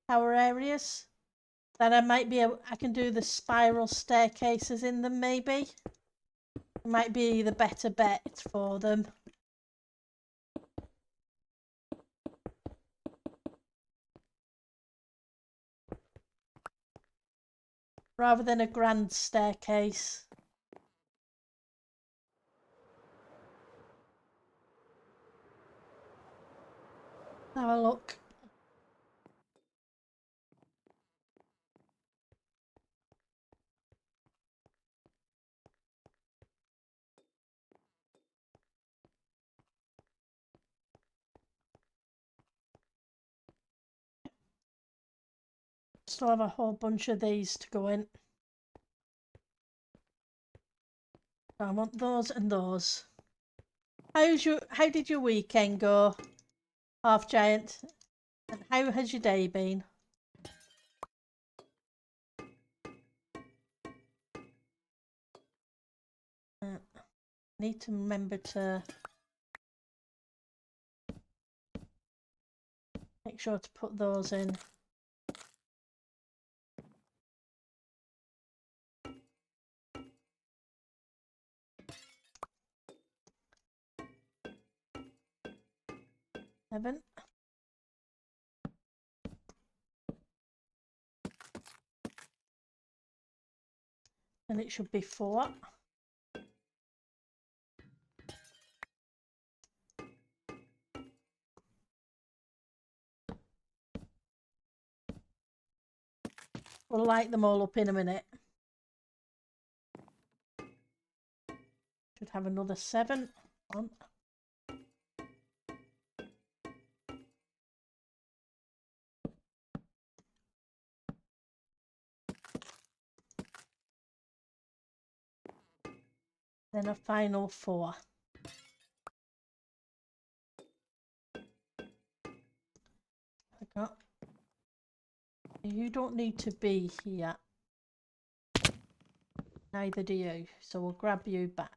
A: areas that I might be able, I can do the spiral staircases in them maybe. It might be the better bet for them. Rather than a grand staircase. Have a look. Still have a whole bunch of these to go in. I want those and those. How did your weekend go, Half Giant? And how has your day been? Need to remember to make sure to put those in. 7. And it should be 4. We'll light them all up in a minute. Should have another 7 on. Then a final 4. I got. You don't need to be here. Neither do you. So we'll grab you back.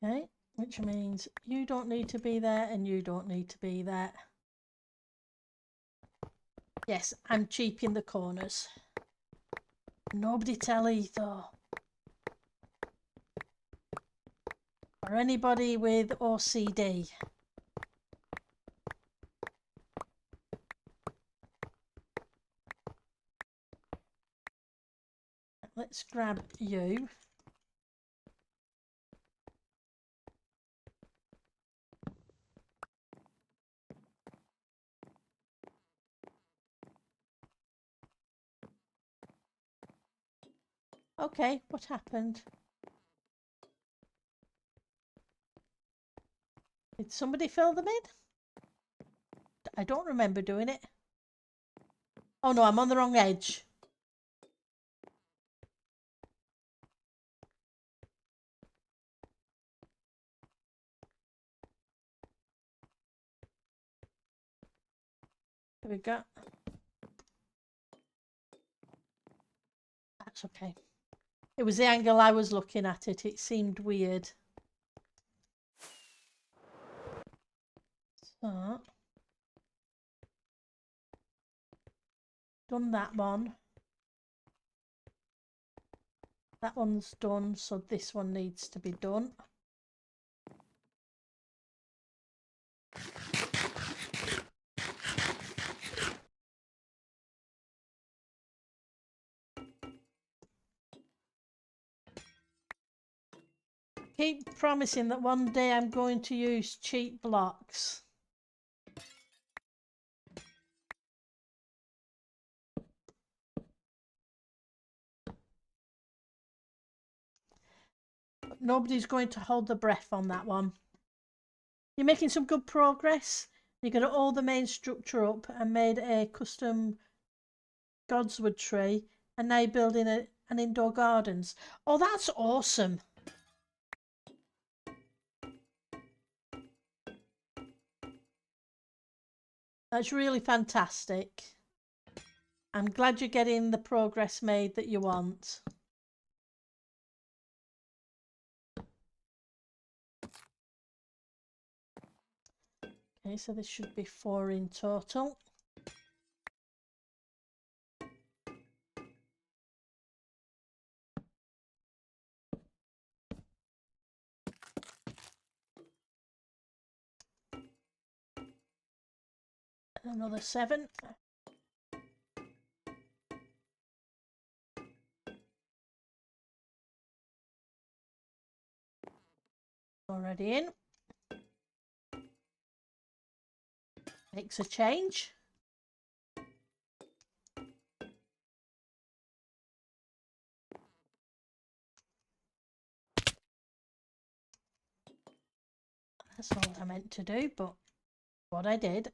A: Okay, which means you don't need to be there and you don't need to be there. Yes, I'm cheaping the corners. Nobody tell Etho. Or anybody with OCD. Let's grab you. Okay, what happened? Did somebody fill them in? I don't remember doing it. Oh no, I'm on the wrong edge. Here we go. That's okay. It was the angle I was looking at it. It seemed weird. So, done that one. That one's done, so this one needs to be done. Keep promising that one day I'm going to use cheap blocks. But nobody's going to hold their breath on that one. You're making some good progress. You got all the main structure up and made a custom godswood tree, and now you're building an indoor gardens. Oh, that's awesome. That's really fantastic. I'm glad you're getting the progress made that you want. Okay, so this should be 4 in total. Another 7. Already in. Makes a change. That's all I meant to do, but what I did.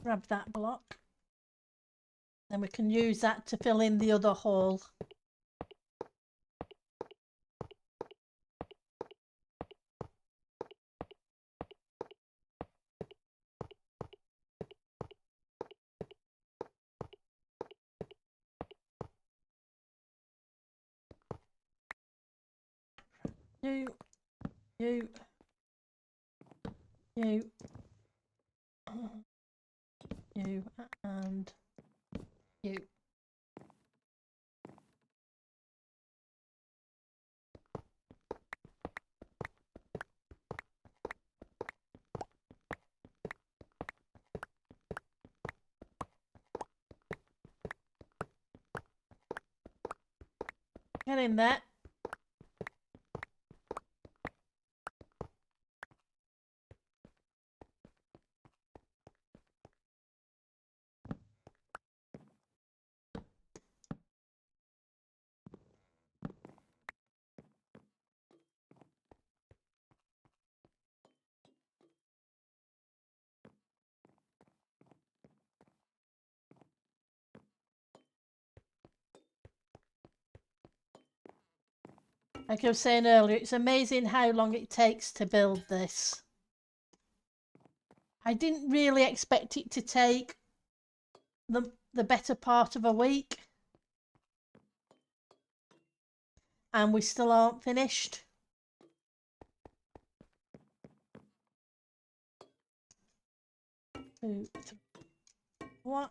A: Grab that block. Then we can use that to fill in the other hole. You, you, you, you, and you. Get in there. Like I was saying earlier, it's amazing how long it takes to build this. I didn't really expect it to take the better part of a week. And we still aren't finished. Two, three, what?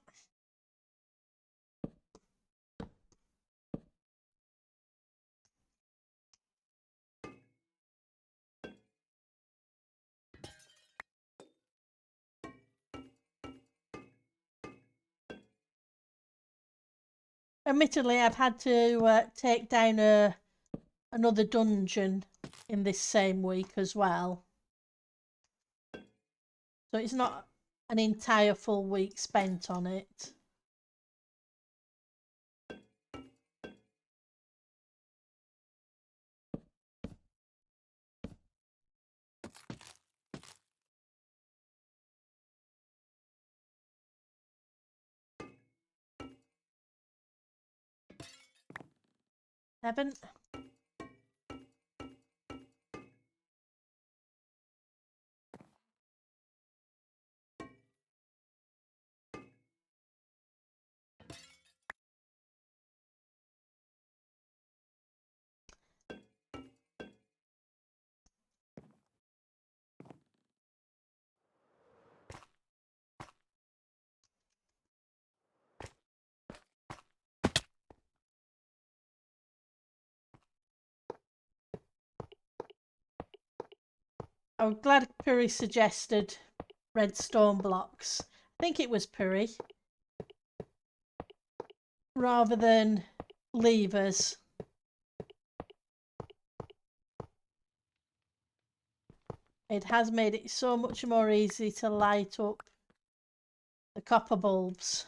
A: Admittedly, I've had to take down another dungeon in this same week as well. So it's not an entire full week spent on it. Seven. I'm glad Puri suggested redstone blocks. I think it was Puri. Rather than levers. It has made it so much more easy to light up the copper bulbs.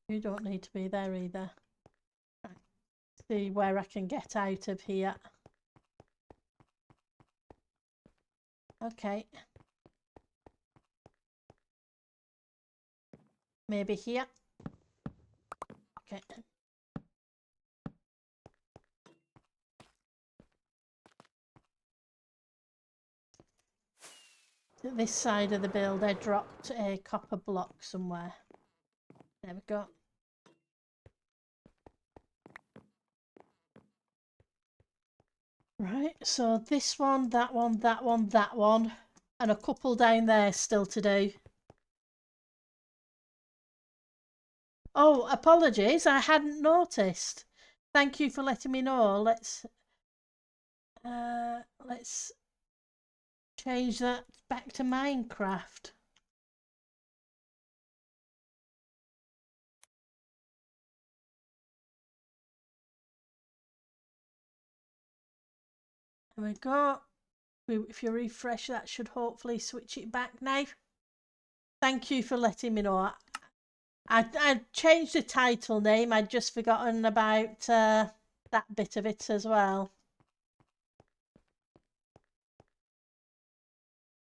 A: You don't need to be there either. See where I can get out of here. Okay. Maybe here. Okay. To this side of the build, I dropped a copper block somewhere. There we go. Right, so this one, that one, that one, that one, and a couple down there still to do. Oh, apologies, I hadn't noticed. Thank you for letting me know. Let's change that back to Minecraft. There we go. If you refresh, that should hopefully switch it back now. Thank you for letting me know. I changed the title name. I'd just forgotten about that bit of it as well.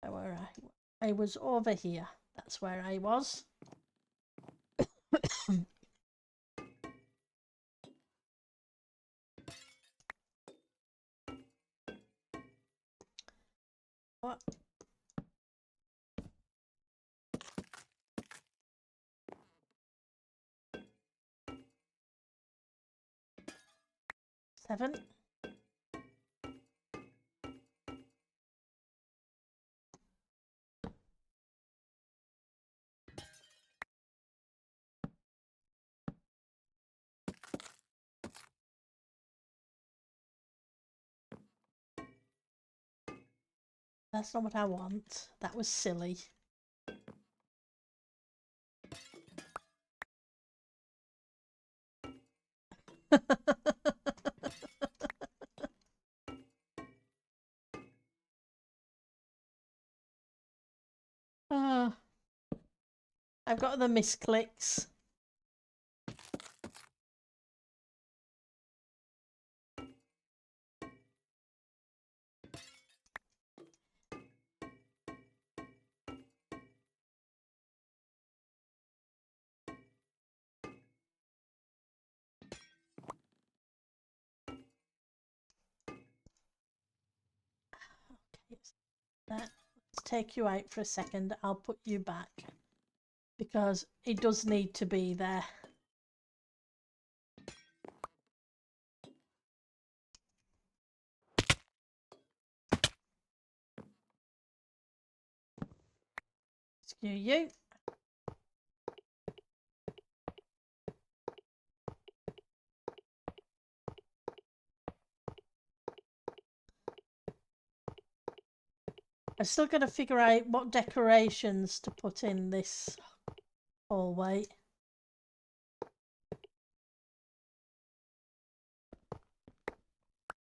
A: Where I was over here. That's where I was. What? Seven. That's not what I want. That was silly. Oh, I've got the misclicks. Okay, let's take you out for a second. I'll put you back because it does need to be there. Excuse you. I've still got to figure out what decorations to put in this hallway.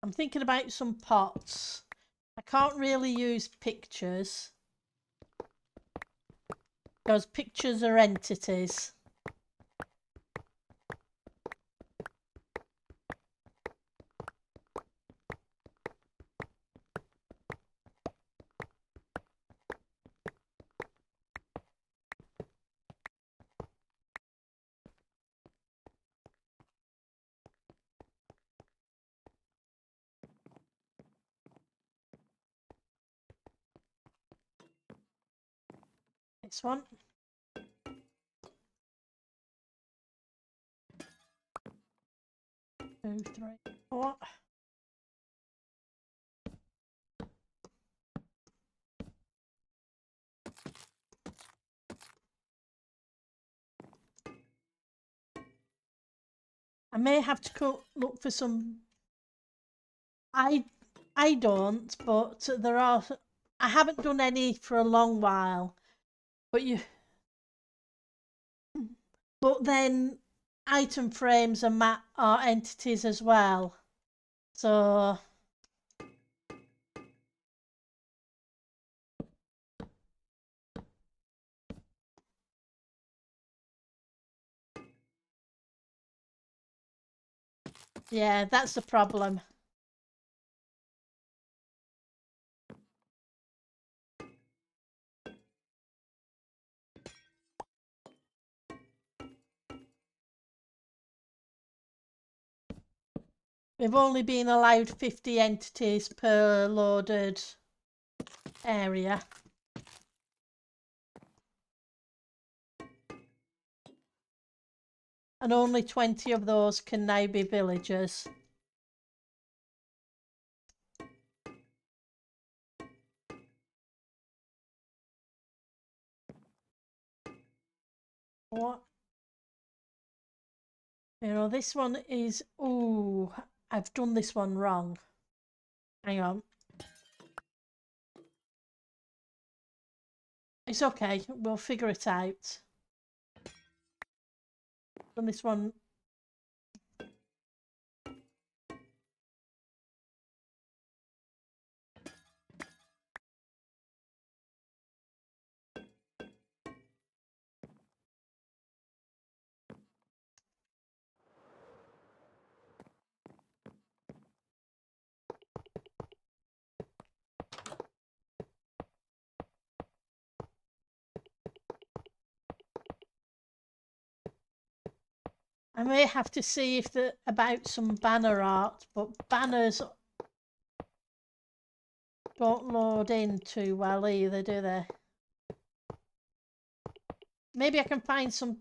A: I'm thinking about some pots. I can't really use pictures because pictures are entities. This one. 2, 3, 4. I may have to look for some. I don't, but there are. I haven't done any for a long while, but But then item frames are entities as well. So yeah, that's the problem. We've only been allowed 50 entities per loaded area. And only 20 of those can now be villagers. What? You know, this one is... Ooh, I've done this one wrong. Hang on. It's okay, we'll figure it out. Done this one... I may have to see if about some banner art, but banners don't load in too well either, do they? Maybe I can find some...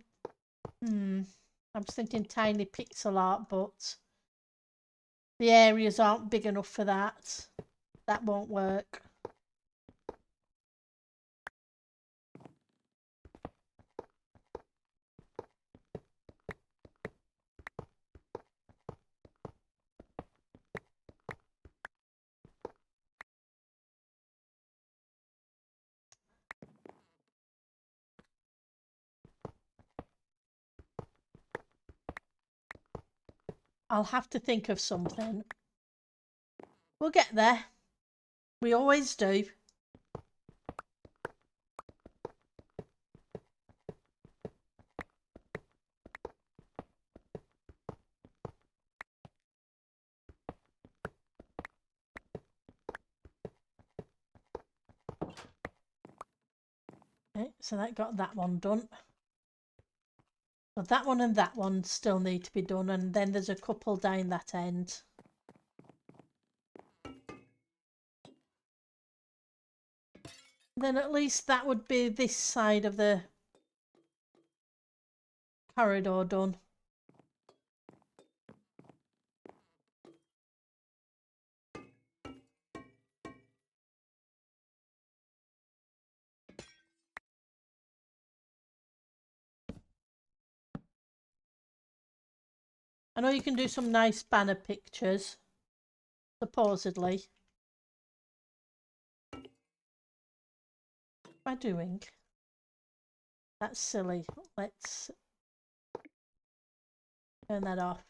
A: I was thinking tiny pixel art, but the areas aren't big enough for that. That won't work. I'll have to think of something. We'll get there. We always do. Okay, so that got that one done. So that one and that one still need to be done, and then there's a couple down that end. Then at least that would be this side of the corridor done. I know you can do some nice banner pictures, supposedly. What am I doing? That's silly. Let's turn that off.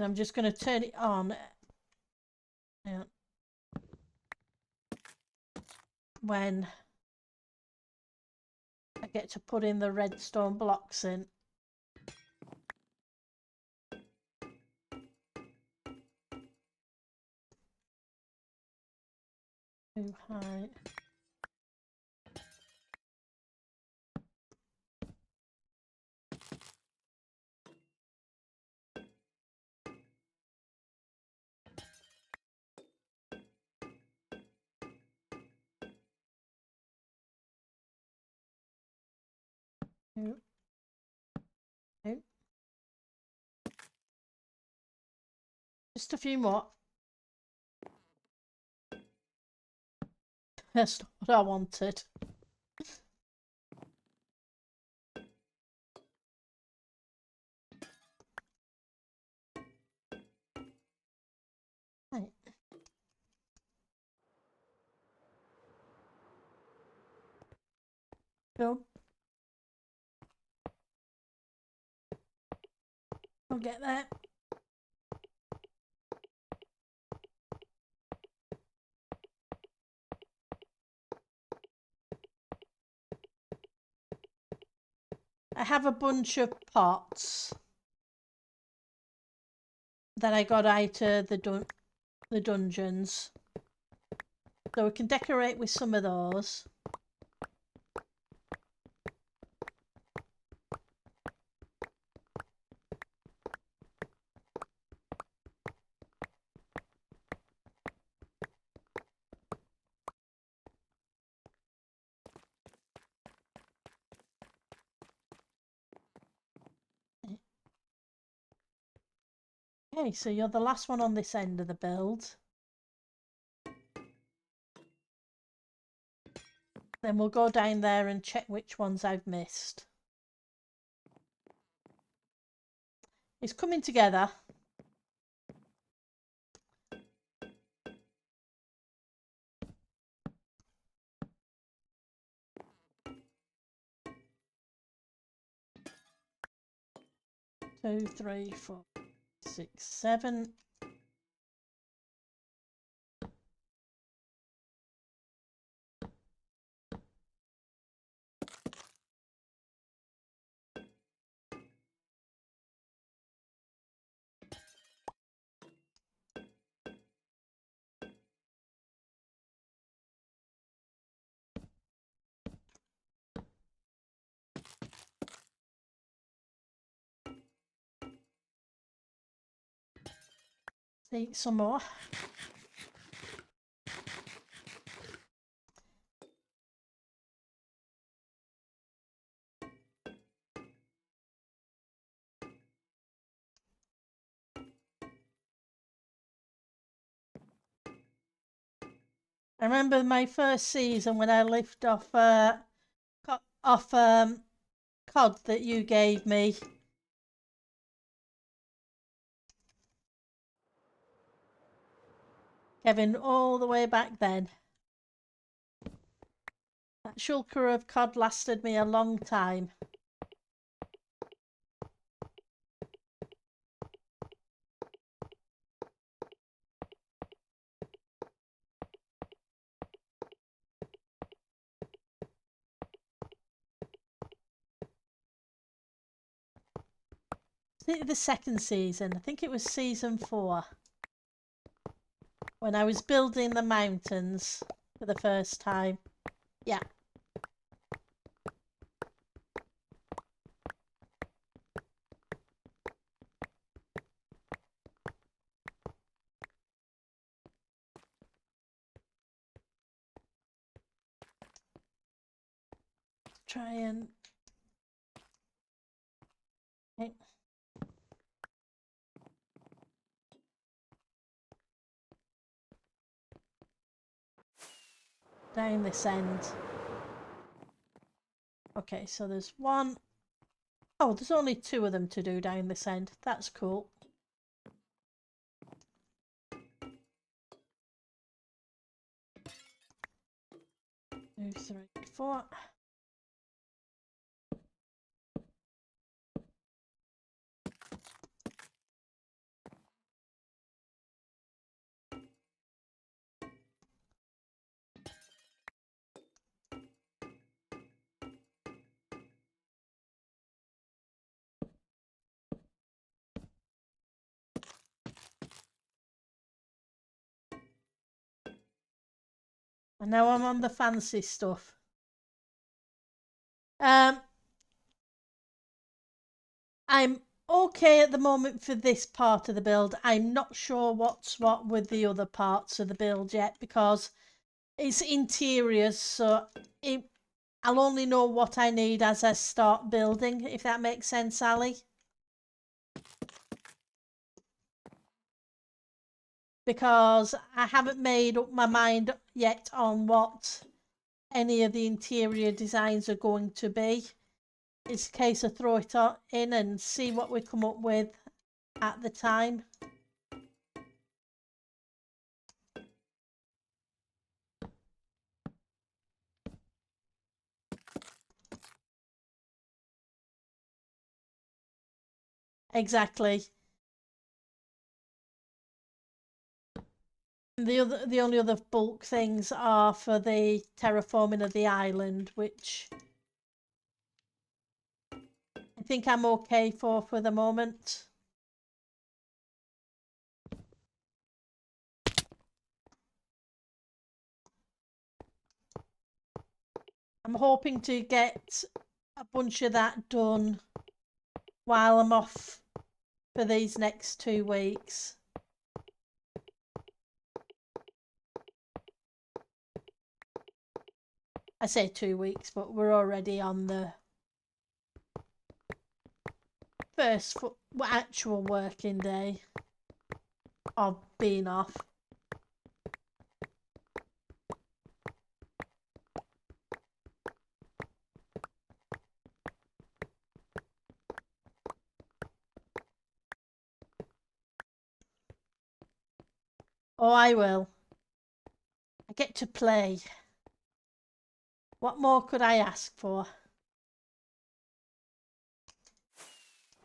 A: I'm just going to turn it on. Yeah. When I get to put in the redstone blocks in. Too high. Two. Two. Just a few more. That's not what I wanted. Right. Go. We'll get there. I have a bunch of pots that I got out of the dungeons. So we can decorate with some of those. Okay, so you're the last one on this end of the build. Then we'll go down there and check which ones I've missed. It's coming together. Two, three, 4, 6, 7. Eat some more. I remember my first season when I lived off cod that you gave me. Kevin, all the way back then. That shulker of cod lasted me a long time. The second season, I think it was season 4, when I was building the mountains for the first time. Yeah. Try and... Okay. Down this end. Okay, so there's one. Oh, there's only 2 of them to do down this end. That's cool. 2, 3, 4. And now I'm on the fancy stuff. I'm okay at the moment for this part of the build. I'm not sure what's what with the other parts of the build yet because it's interiors, so I'll only know what I need as I start building, if that makes sense, Ali. Because I haven't made up my mind yet on what any of the interior designs are going to be. It's a case of throw it in and see what we come up with at the time. Exactly. The only other bulk things are for the terraforming of the island, which I think I'm okay for the moment. I'm hoping to get a bunch of that done while I'm off for these next 2 weeks. I say 2 weeks, but we're already on the first actual working day of being off. Oh, I will. I get to play. What more could I ask for?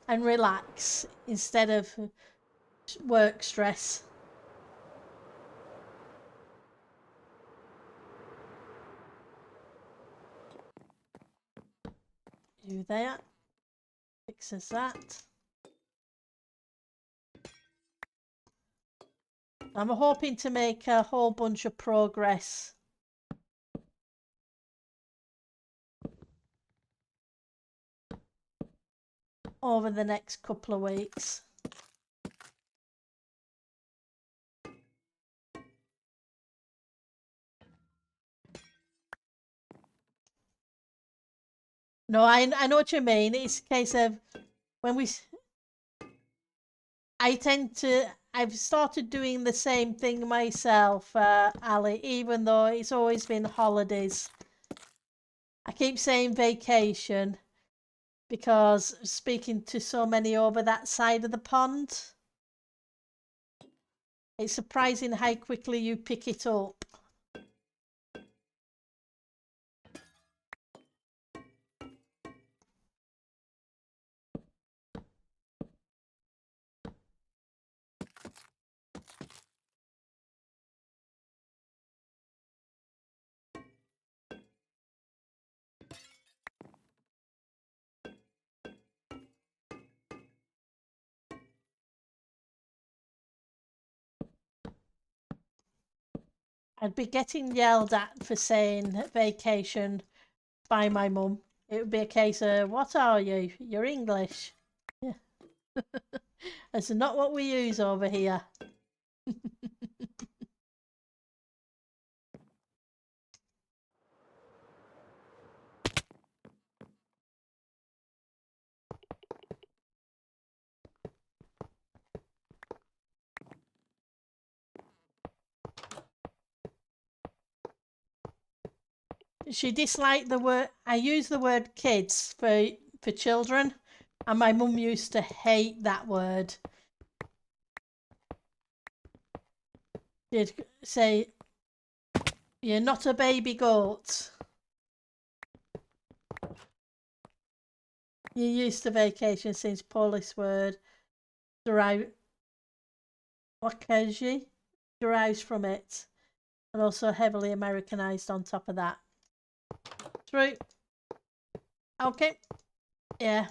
A: And relax instead of work stress. You there? Fixes that. I'm hoping to make a whole bunch of progress over the next couple of weeks. No, I know what you mean. It's a case of when I tend to. I've started doing the same thing myself, Ali, even though it's always been holidays. I keep saying vacation because speaking to so many over that side of the pond, it's surprising how quickly you pick it up. I'd be getting yelled at for saying vacation by my mum. It would be a case of, what are you? You're English. Yeah. That's not what we use over here. She disliked the word. I use the word kids for children, and my mum used to hate that word. She'd say, "You're not a baby goat. You're used to vacation since Polish word derive wakaji derives from it, and also heavily Americanized on top of that." True. Okay. Yeah.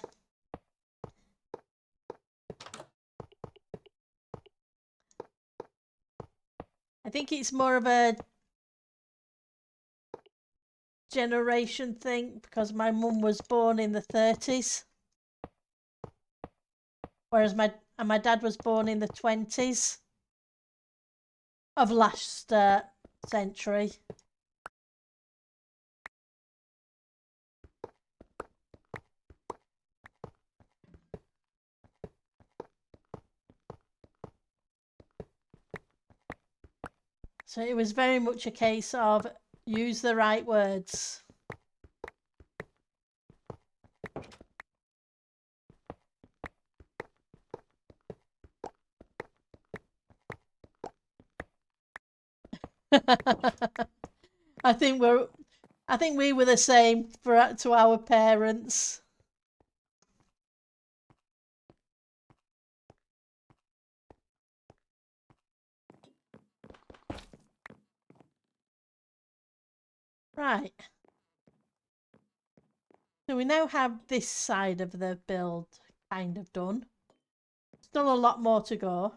A: I think it's more of a generation thing because my mum was born in the 30s, whereas my dad was born in the 20s of last century. So it was very much a case of use the right words. I think we were the same to our parents. Right. So we now have this side of the build kind of done. Still a lot more to go.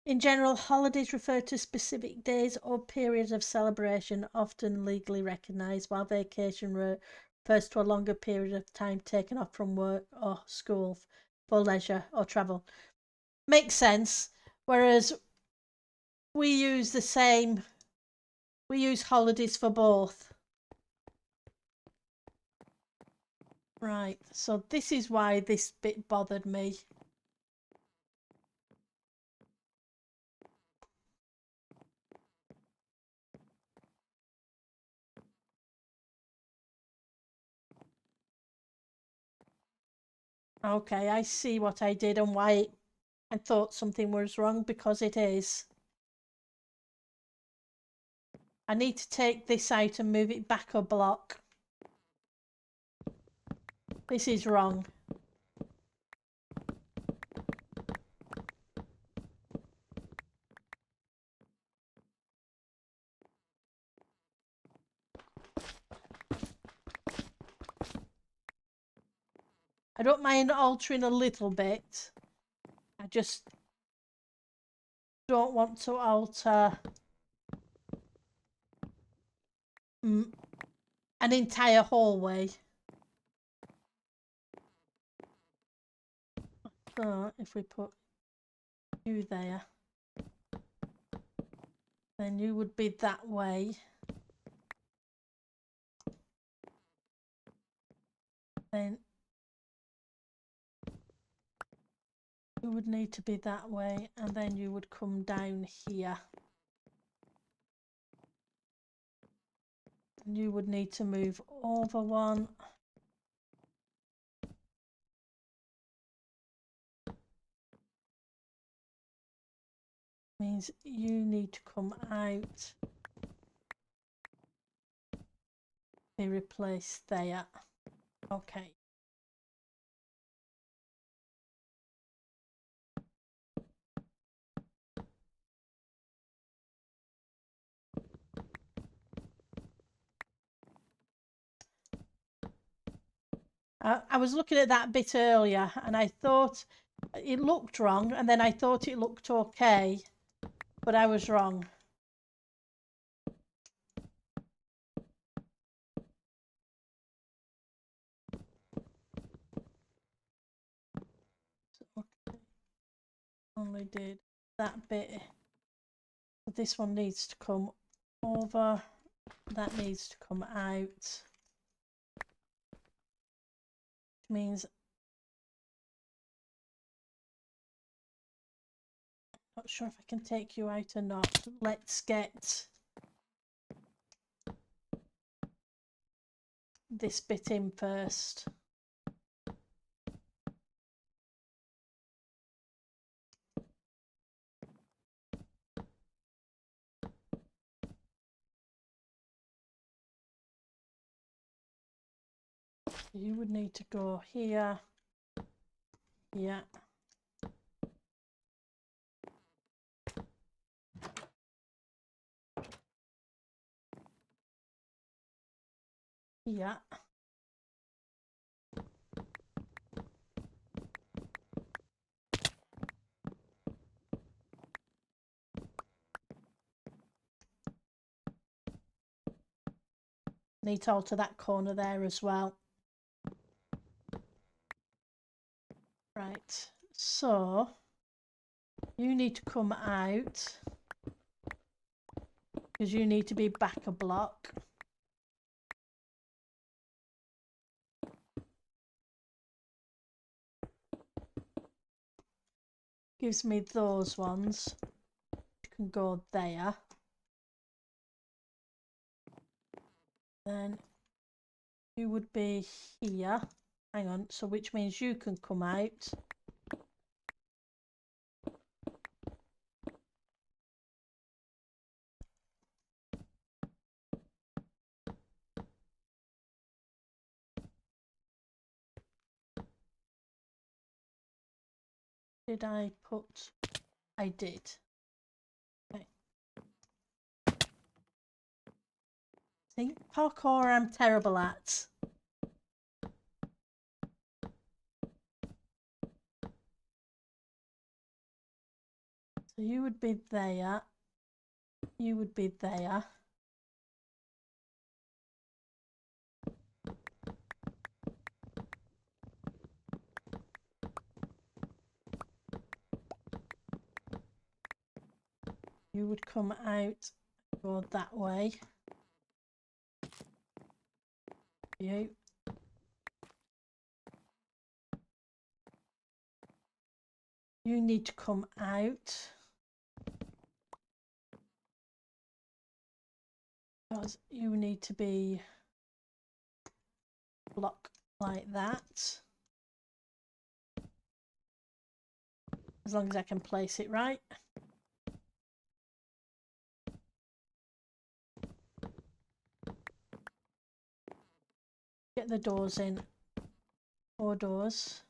A: In general, holidays refer to specific days or periods of celebration, often legally recognised, while vacation refers to a longer period of time taken off from work or school for leisure or travel. Makes sense. Whereas we use the same, we use holidays for both. Right, so this is why this bit bothered me. Okay, I see what I did and why I thought something was wrong, because it is. I need to take this out and move it back a block. This is wrong. I don't mind altering a little bit. I just don't want to alter an entire hallway. So if we put you there. Then you would be that way. Then you would need to be that way, and then you would come down here. And you would need to move over one. Means you need to come out. Be replaced there. Okay. I was looking at that bit earlier and I thought it looked wrong, and then I thought it looked okay, but I was wrong. Okay. Only did that bit. But this one needs to come over. That needs to come out. Which means not sure if I can take you out or not. Let's get this bit in first. You would need to go here, here, here. Need to alter that corner there as well. Right, so you need to come out because you need to be back a block. Gives me those ones. You can go there. Then you would be here. Hang on, so which means you can come out. Did I put? I did. Okay. See, parkour I'm terrible at. So you would be there. You would be there. You would come out, go that way. You. You need to come out. Because you need to be block like that. As long as I can place it right. Get the doors in. 4 doors.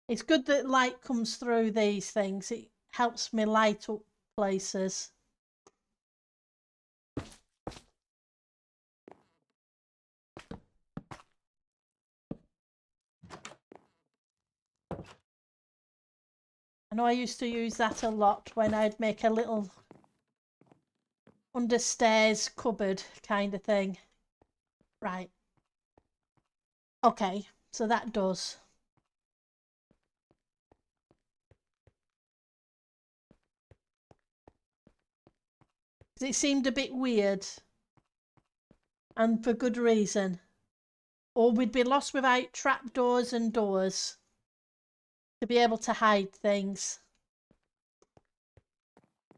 A: It's good that light comes through these things. It helps me light up places. I know I used to use that a lot when I'd make a little understairs cupboard kind of thing. Right. Okay, so that does. It seemed a bit weird, and for good reason. Or we'd be lost without trapdoors and doors to be able to hide things.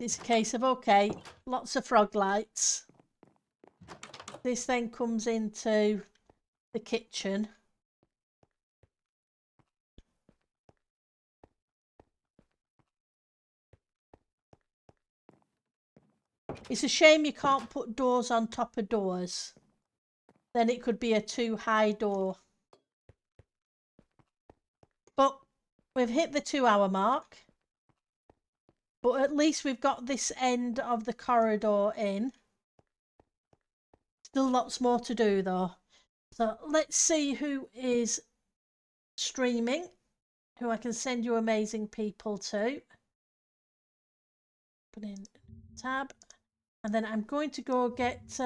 A: It's a case of, okay, lots of frog lights. This then comes into the kitchen. It's a shame you can't put doors on top of doors. Then it could be a too high door. But we've hit the 2-hour mark. But at least we've got this end of the corridor in. Still lots more to do though. So let's see who is streaming, who I can send you amazing people to. Put in tab. And then I'm going to go get